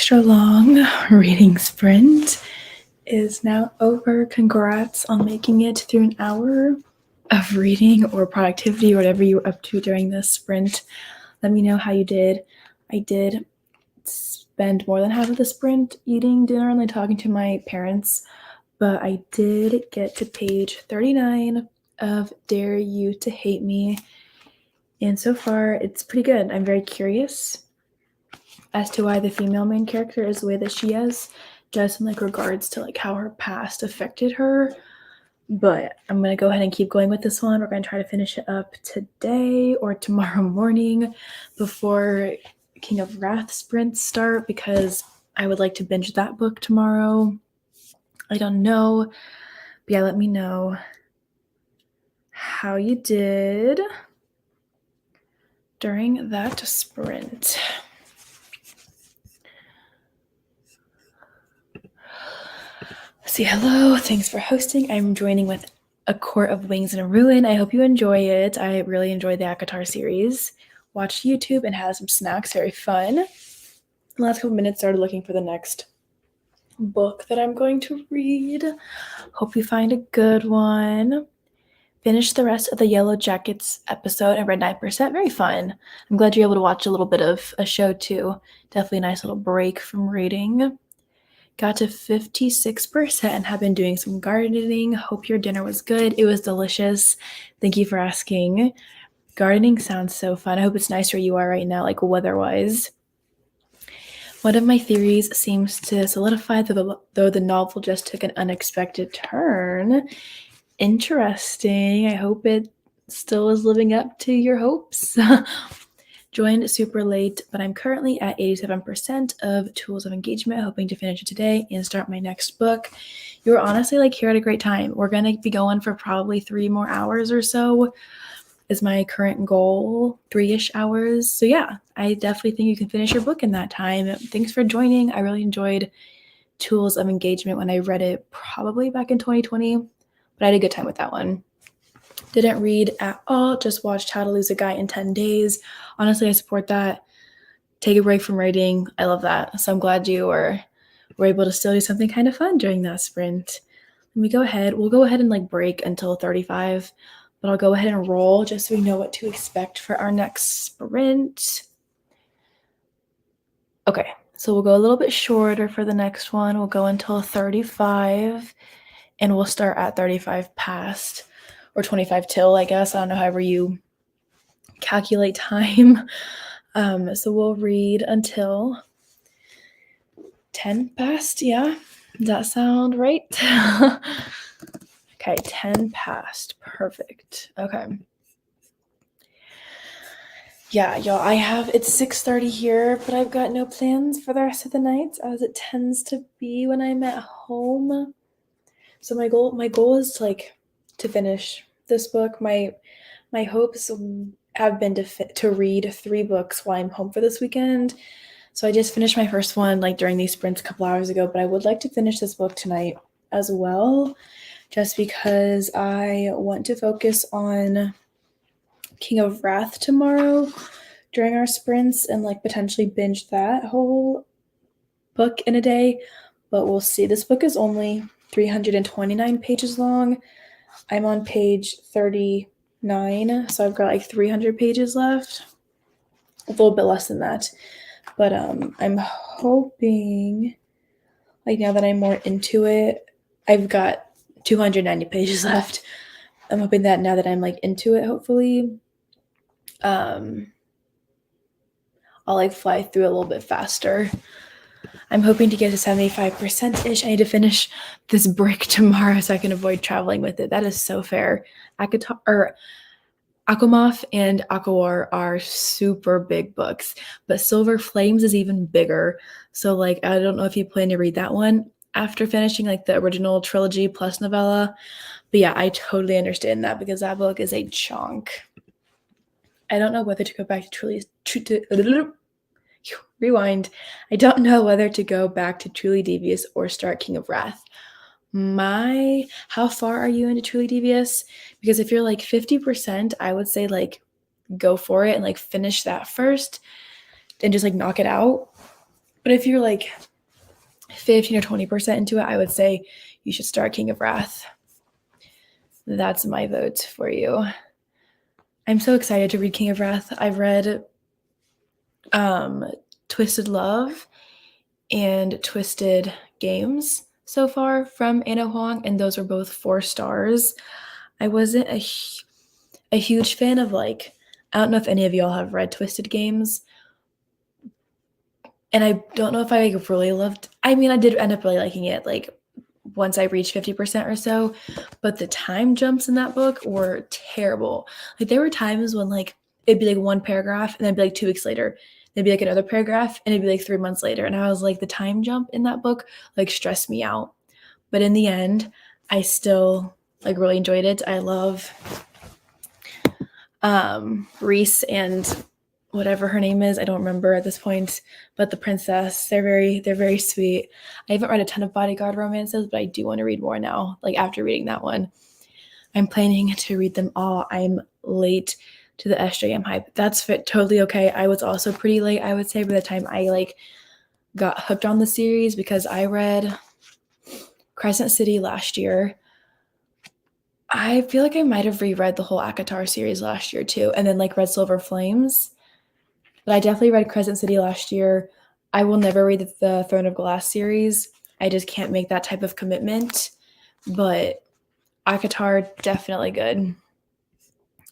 extra long reading sprint is now over. Congrats on making it through an hour of reading or productivity or whatever you were up to during this sprint. Let me know how you did. I did spend more than half of the sprint eating dinner and like talking to my parents, but I did get to page 39 of Dare You to Hate Me, and so far it's pretty good. I'm very curious as to why the female main character is the way that she is, just in like regards to like how her past affected her. But I'm gonna go ahead and keep going with this one. We're gonna try to finish it up today or tomorrow morning before King of Wrath sprints start, because I would like to binge that book tomorrow. I don't know, but yeah, let me know how you did during that sprint. Say hello, thanks for hosting. I'm joining with A Court of Wings and a Ruin. I hope you enjoy it. I really enjoyed the ACOTAR series. Watched YouTube and had some snacks, very fun. The last couple minutes started looking for the next book that I'm going to read. Hope you find a good one. Finished the rest of the Yellow Jackets episode. I read 9%, very fun. I'm glad you're able to watch a little bit of a show too. Definitely a nice little break from reading. Got to 56% and have been doing some gardening. Hope your dinner was good. It was delicious. Thank you for asking. Gardening sounds so fun. I hope it's nice where you are right now, like weather-wise. One of my theories seems to solidify, though the novel just took an unexpected turn. Interesting. I hope it still is living up to your hopes. Joined super late, but I'm currently at 87% of Tools of Engagement, hoping to finish it today and start my next book. You're honestly like here at a great time. We're going to be going for probably 3 more hours or so is my current goal, 3-ish hours. So yeah, I definitely think you can finish your book in that time. Thanks for joining. I really enjoyed Tools of Engagement when I read it probably back in 2020, but I had a good time with that one. Didn't read at all, just watched How to Lose a Guy in 10 Days. Honestly, I support that. Take a break from reading. I love that. So I'm glad you were able to still do something kind of fun during that sprint. Let me go ahead. We'll go ahead and like break until 35, but I'll go ahead and roll just so we know what to expect for our next sprint. Okay, so we'll go a little bit shorter for the next one. We'll go until 35, and we'll start at 35 past. Or 25 till, I guess. I don't know, however you calculate time. So we'll read until 10 past. Yeah, does that sound right? Okay, 10 past. Perfect. Okay. Yeah, y'all, it's 6:30 here, but I've got no plans for the rest of the night, as it tends to be when I'm at home. So my goal is to finish this book. My hopes have been to read 3 books while I'm home for this weekend. So I just finished my first one during these sprints a couple hours ago, but I would like to finish this book tonight as well, just because I want to focus on King of Wrath tomorrow during our sprints and potentially binge that whole book in a day. But we'll see. This book is only 329 pages long. I'm on page 39, so I've got 300 pages left. A little bit less than that. But I'm hoping, now that I'm more into it, I've got 290 pages left. I'm hoping that now that I'm into it, hopefully, I'll fly through a little bit faster. I'm hoping to get to 75%-ish. I need to finish this brick tomorrow so I can avoid traveling with it. That is so fair. ACOMAF and ACOWAR are super big books, but Silver Flames is even bigger. So I don't know if you plan to read that one after finishing the original trilogy plus novella. But yeah, I totally understand that because that book is a chunk. I don't know whether to go back to Rewind. I don't know whether to go back to Truly Devious or start King of Wrath. How far are you into Truly Devious? Because if you're 50%, I would say go for it and finish that first and just knock it out. But if you're like 15 or 20% into it, I would say you should start King of Wrath. That's my vote for you. I'm so excited to read King of Wrath. I've read Twisted Love and Twisted Games so far from Anna Huang, and those were both 4 stars. I wasn't a huge fan of, like, I don't know if any of y'all have read Twisted Games, and I don't know if I like, really loved. I mean, I did end up really liking it, like, once I reached 50% or so, but the time jumps in that book were terrible. Like, there were times when, like, it'd be like one paragraph, and then it'd be like 2 weeks later. There'd be like another paragraph, and it'd be like 3 months later. And I was like, the time jump in that book like stressed me out. But in the end, I still like really enjoyed it. I love Reese and whatever her name is, I don't remember at this point, but the princess, they're very sweet. I haven't read a ton of bodyguard romances, but I do want to read more now, like after reading that one. I'm planning to read them all. I'm late to the SJM hype. That's totally okay. I was also pretty late, I would say, by the time I like got hooked on the series, because I read Crescent City last year. I feel like I might have reread the whole ACOTAR series last year too, and then like read Silver Flames. But I definitely read Crescent City last year. I will never read the Throne of Glass series. I just can't make that type of commitment. But ACOTAR, definitely good.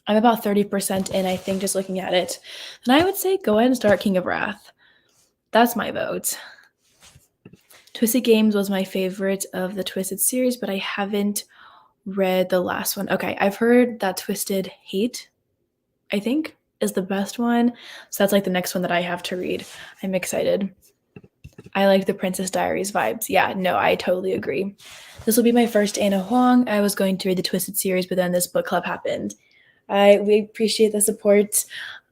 I'm about 30% in, I think, just looking at it. And I would say go ahead and start King of Wrath. That's my vote. Twisted Games was my favorite of the Twisted series, but I haven't read the last one. Okay, I've heard that Twisted Hate, I think, is the best one. So that's like the next one that I have to read. I'm excited. I like the Princess Diaries vibes. Yeah, no, I totally agree. This will be my first Anna Huang. I was going to read the Twisted series, but then this book club happened. We appreciate the support.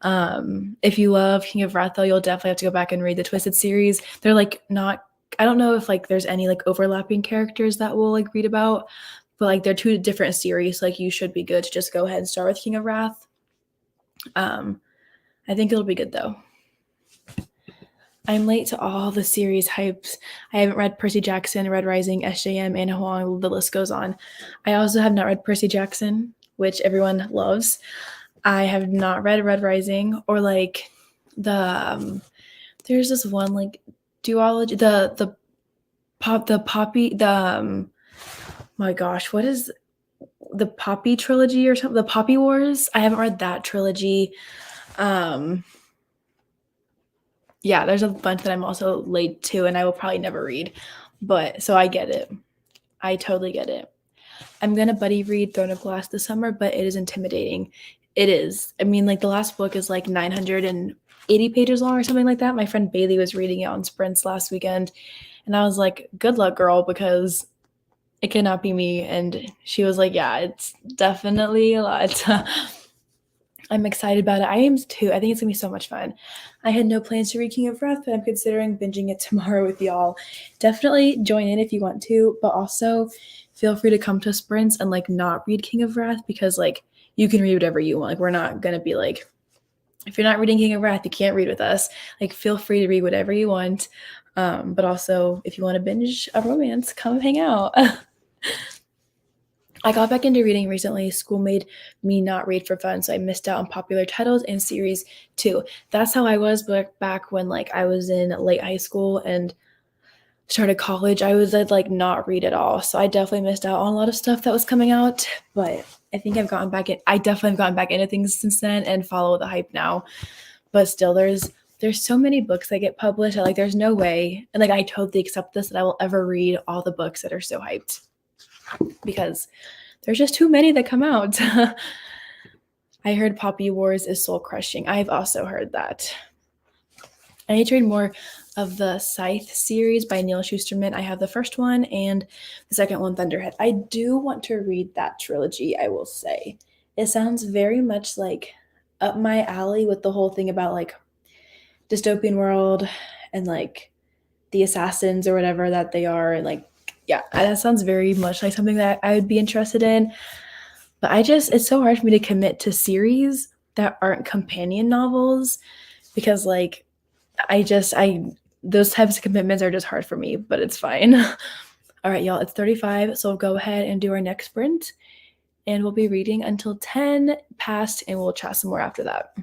If you love King of Wrath, though, you'll definitely have to go back and read the Twisted series. They're like not, I don't know if like there's any like overlapping characters that we'll like read about, but like they're 2 different series. Like you should be good to just go ahead and start with King of Wrath. I think it'll be good though. I'm late to all the series hypes. I haven't read Percy Jackson, Red Rising, SJM, Anna Huang, the list goes on. I also have not read Percy Jackson, which everyone loves. I have not read Red Rising or like the there's this one like duology, my gosh, what is the Poppy trilogy or something? The Poppy Wars. I haven't read that trilogy. Yeah, there's a bunch that I'm also late to, and I will probably never read. But so I get it. I totally get it. I'm gonna buddy read Throne of Glass this summer, but it is intimidating. It is. I mean, like the last book is like 980 pages long or something like that. My friend Bailey was reading it on sprints last weekend, and I was like, "Good luck, girl," because it cannot be me. And she was like, "Yeah, it's definitely a lot." I'm excited about it. I am too. I think it's gonna be so much fun. I had no plans to read King of Wrath, but I'm considering binging it tomorrow with y'all. Definitely join in if you want to, but also feel free to come to sprints and like not read King of Wrath, because like you can read whatever you want. Like we're not gonna be like, if you're not reading King of Wrath, you can't read with us. Like feel free to read whatever you want. But also if you want to binge a romance, come hang out. I got back into reading recently. School made me not read for fun, so I missed out on popular titles and series too. That's how I was back when like I was in late high school and started college. I was like not read at all, so I definitely missed out on a lot of stuff that was coming out. But I think I've gotten back in. I definitely have gotten back into things since then and follow the hype now. But still, there's so many books that get published. Like there's no way, and like I totally accept this, that I will ever read all the books that are so hyped, because there's just too many that come out. I heard Poppy Wars is soul crushing. I've also heard that. I need to read more of the Scythe series by Neil Shusterman. I have the first one and the second one, Thunderhead. I do want to read that trilogy, I will say. It sounds very much like up my alley with the whole thing about like dystopian world and like the assassins or whatever that they are, and like, yeah, that sounds very much like something that I would be interested in. But it's so hard for me to commit to series that aren't companion novels, because like I those types of commitments are just hard for me, but it's fine. All right, y'all, it's 35, so we'll go ahead and do our next sprint, and we'll be reading until 10 past, and we'll chat some more after that.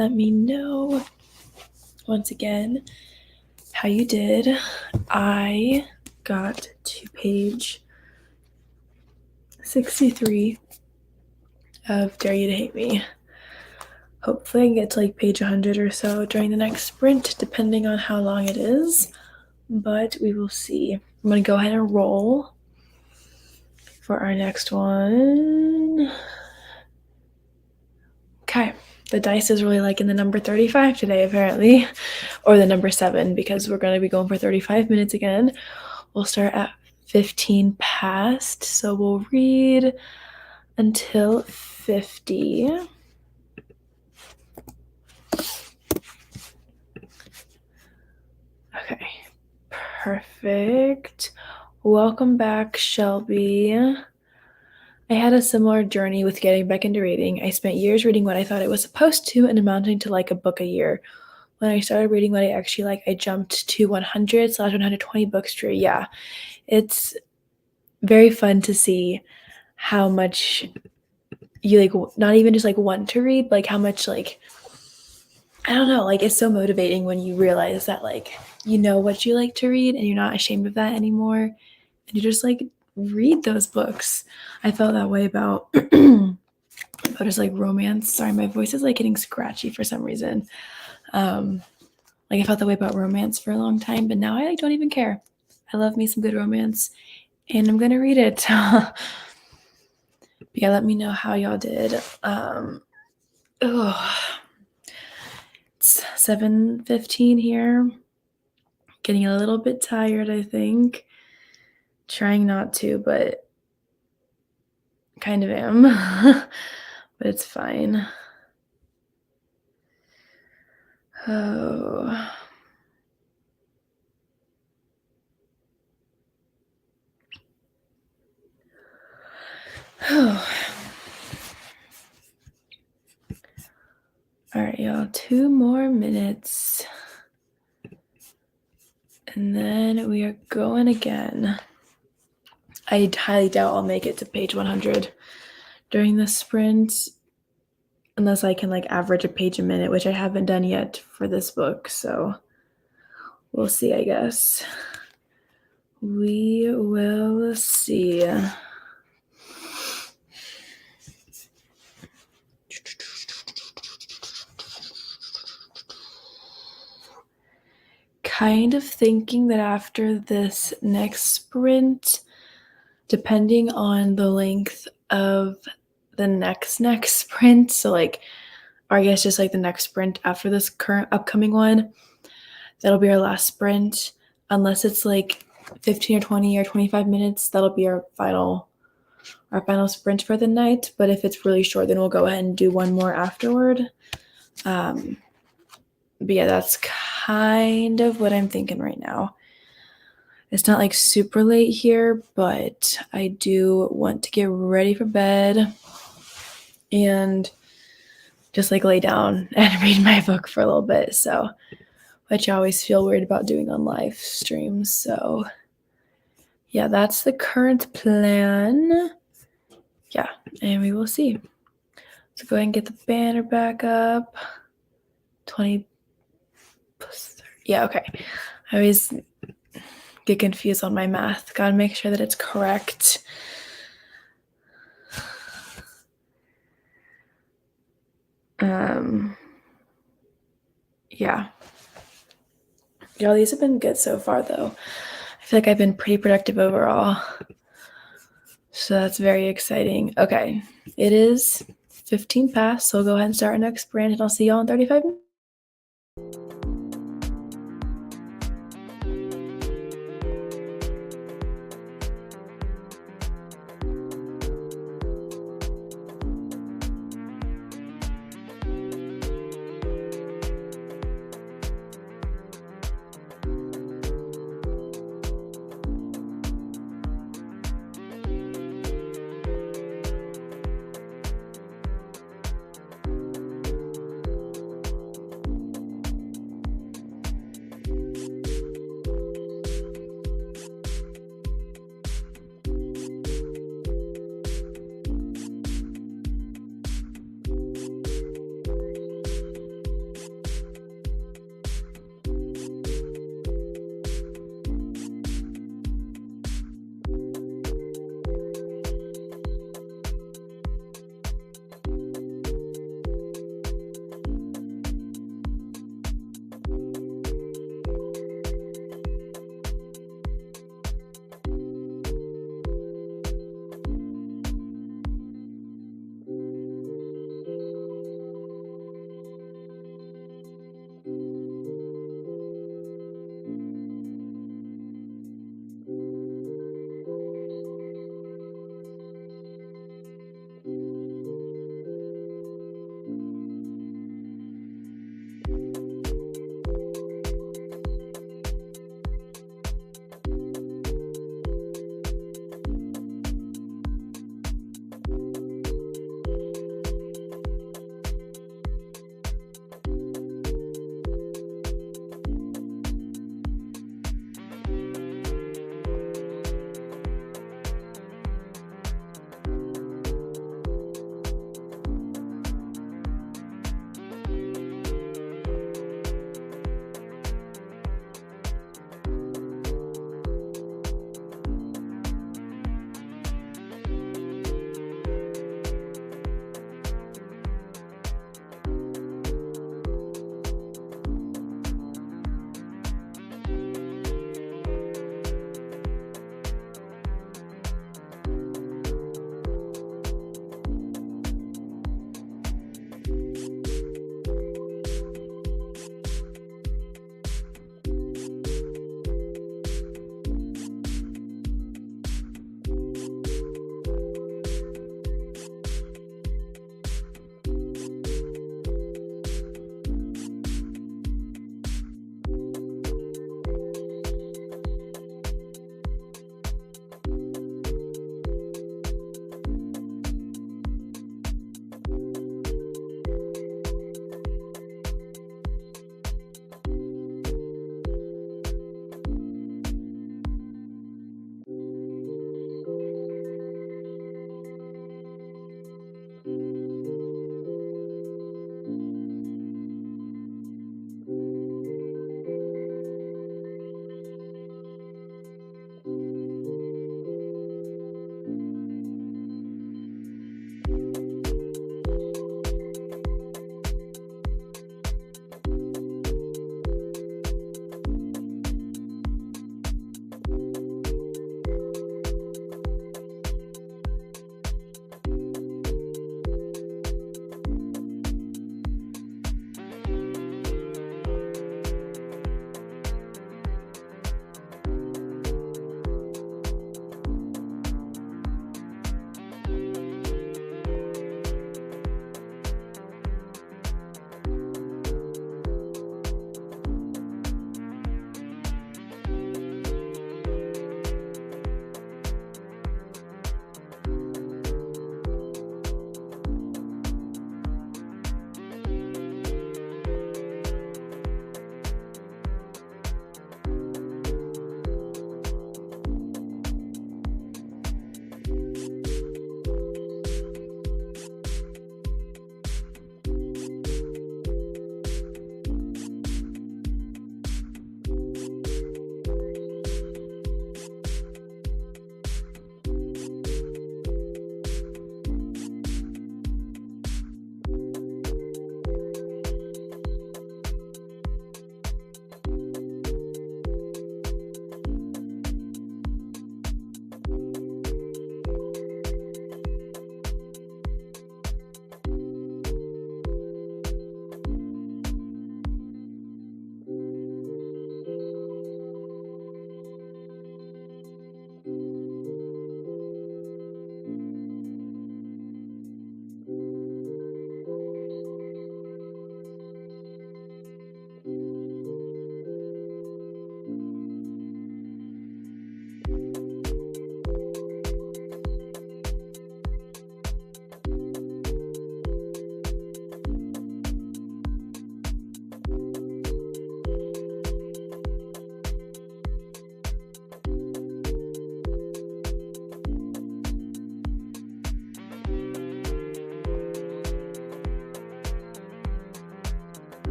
let me know once again how you did. I got to page 63 of Dare You to Hate Me. Hopefully I can get to like page 100 or so during the next sprint, depending on how long it is, but we will see. I'm going to go ahead and roll for our next one. Okay, the dice is really liking the number 35 today, apparently, or the number 7, because we're going to be going for 35 minutes again. We'll start at 15 past, so we'll read until 50. Okay, perfect. Welcome back, Shelby. I had a similar journey with getting back into reading. I spent years reading what I thought I was supposed to and amounting to like a book a year. When I started reading what I actually like, I jumped to 100/120 books per year. Yeah, it's very fun to see how much you like, not even just like want to read, like how much like, I don't know, like it's so motivating when you realize that like you know what you like to read and you're not ashamed of that anymore, and you just like read those books. I felt that way about just like romance. Sorry, my voice is like getting scratchy for some reason. Like I felt that way about romance for a long time, but now I like don't even care. I love me some good romance, and I'm gonna read it. But yeah, let me know how y'all did. It's 7:15 here. Getting a little bit tired, I think. Trying not to, but kind of am. But it's fine. Oh. Oh. All right, y'all. 2 more minutes. And then we are going again. I highly doubt I'll make it to page 100 during the sprint, unless I can like average a page a minute, which I haven't done yet for this book. So we'll see, I guess. We will see. Kind of thinking that after this next sprint, depending on the length of the next sprint, so like, or I guess just like the next sprint after this current upcoming one, that'll be our last sprint. Unless it's like 15 or 20 or 25 minutes, that'll be our final sprint for the night. But if it's really short, then we'll go ahead and do one more afterward. But yeah, that's kind of what I'm thinking right now. It's not like super late here, but I do want to get ready for bed and just like lay down and read my book for a little bit. So, which I always feel weird about doing on live streams. So yeah, that's the current plan. Yeah, and we will see. So go ahead and get the banner back up. 20 plus 30. Yeah, okay. I always get confused on my math. Gotta make sure that it's correct. Yeah. Y'all, these have been good so far, though. I feel like I've been pretty productive overall. So that's very exciting. Okay, it is 15 past, so we'll go ahead and start our next sprint, and I'll see y'all in 35 minutes.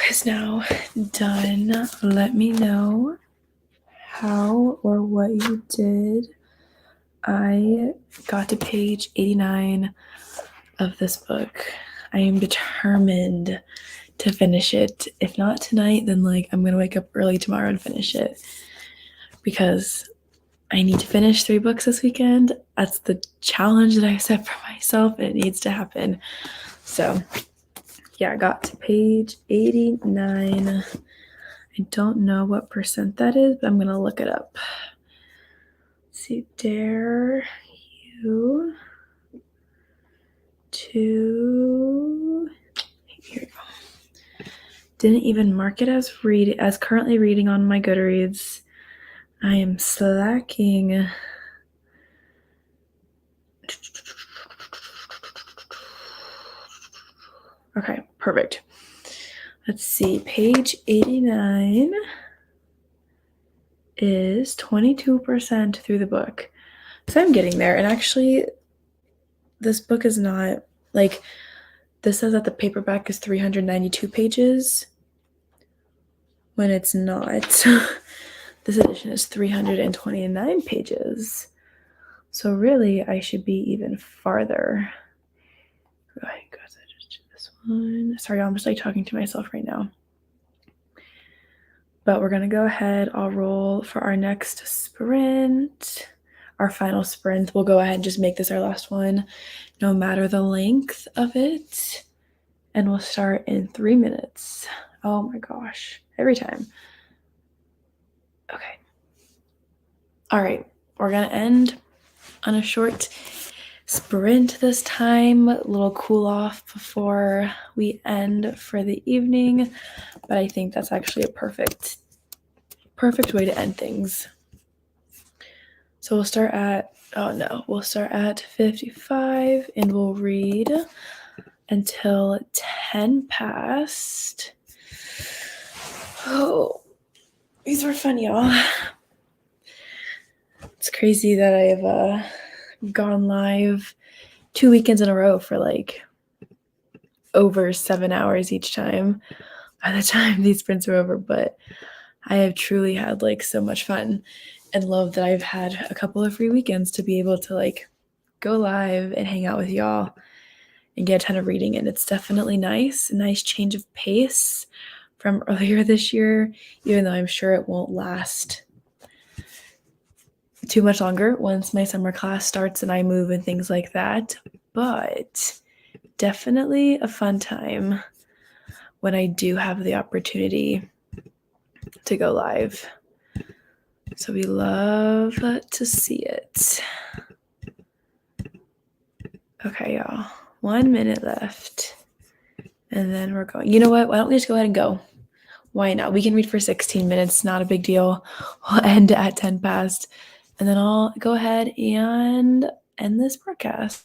is now done. Let me know how or what you did. I got to page 89 of this book. I am determined to finish it. If not tonight, then I'm gonna wake up early tomorrow and finish it, because I need to finish 3 books this weekend. That's the challenge that I set for myself, and it needs to happen. So yeah, I got to page 89. I don't know what percent that is, but I'm gonna look it up. Let's see, dare you to, here we go. Didn't even mark it as currently reading on my Goodreads. I am slacking. Okay, perfect. Let's see, page 89 is 22% through the book. So I'm getting there. And actually, this book is not, this says that the paperback is 392 pages, when it's not. This edition is 329 pages. So really, I should be even farther. Go ahead, guys. I just did this one. Sorry, I'm just talking to myself right now. But we're gonna go ahead. I'll roll for our next sprint. Our final sprint. We'll go ahead and just make this our last one, no matter the length of it. And we'll start in 3 minutes. Oh my gosh, every time. Okay. All right, we're gonna end on a short sprint this time, a little cool off before we end for the evening, but I think that's actually a perfect way to end things. So we'll start at 55 and we'll read until 10 past. Oh, these were fun, y'all. It's crazy that I've gone live 2 weekends in a row for over 7 hours each time by the time these sprints are over, but I have truly had so much fun and love that I've had a couple of free weekends to be able to go live and hang out with y'all and get a ton of reading. And it's definitely a nice change of pace from earlier this year, even though I'm sure it won't last too much longer once my summer class starts and I move and things like that. But definitely a fun time when I do have the opportunity to go live. So we love to see it. Okay, y'all. 1 minute left. And then we're going. You know what? Why don't we just go ahead and go? Why not? We can read for 16 minutes. Not a big deal. We'll end at 10 past. And then I'll go ahead and end this broadcast.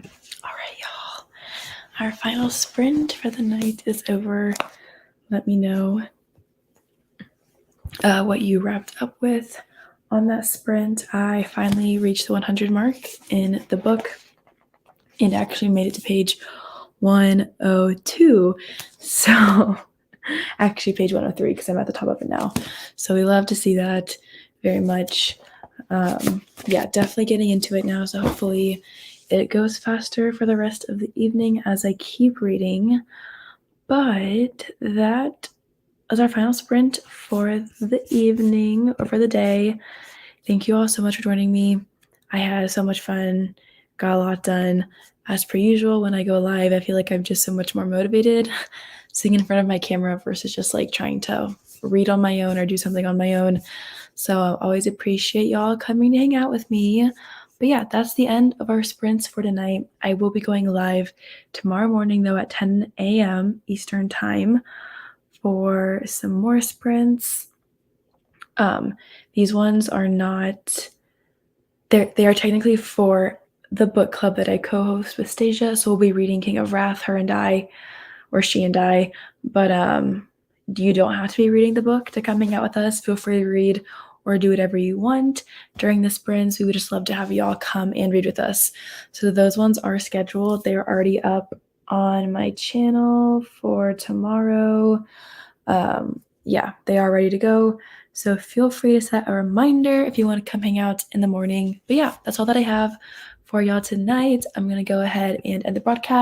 All right, y'all. Our final sprint for the night is over. Let me know what you wrapped up with on that sprint. I finally reached the 100 mark in the book and actually made it to page 102. So actually page 103 because I'm at the top of it now. So we love to see that very much. Yeah, definitely getting into it now. So hopefully it goes faster for the rest of the evening as I keep reading. But that was our final sprint for the evening or for the day. Thank you all so much for joining me. I had so much fun, got a lot done. As per usual, when I go live, I feel like I'm just so much more motivated sitting in front of my camera versus just like trying to read on my own or do something on my own. So I always appreciate y'all coming to hang out with me. But yeah, that's the end of our sprints for tonight. I will be going live tomorrow morning, though, at 10 a.m. Eastern Time for some more sprints. These ones are not, they are technically for the book club that I co-host with Stasia. So we'll be reading King of Wrath, her and I, or she and I. But you don't have to be reading the book to come hang out with us. Feel free to read or do whatever you want during the sprints. We would just love to have y'all come and read with us. So those ones are scheduled. They are already up on my channel for tomorrow. Yeah, they are ready to go. So feel free to set a reminder if you want to come hang out in the morning. But yeah, that's all that I have for y'all tonight. I'm going to go ahead and end the broadcast.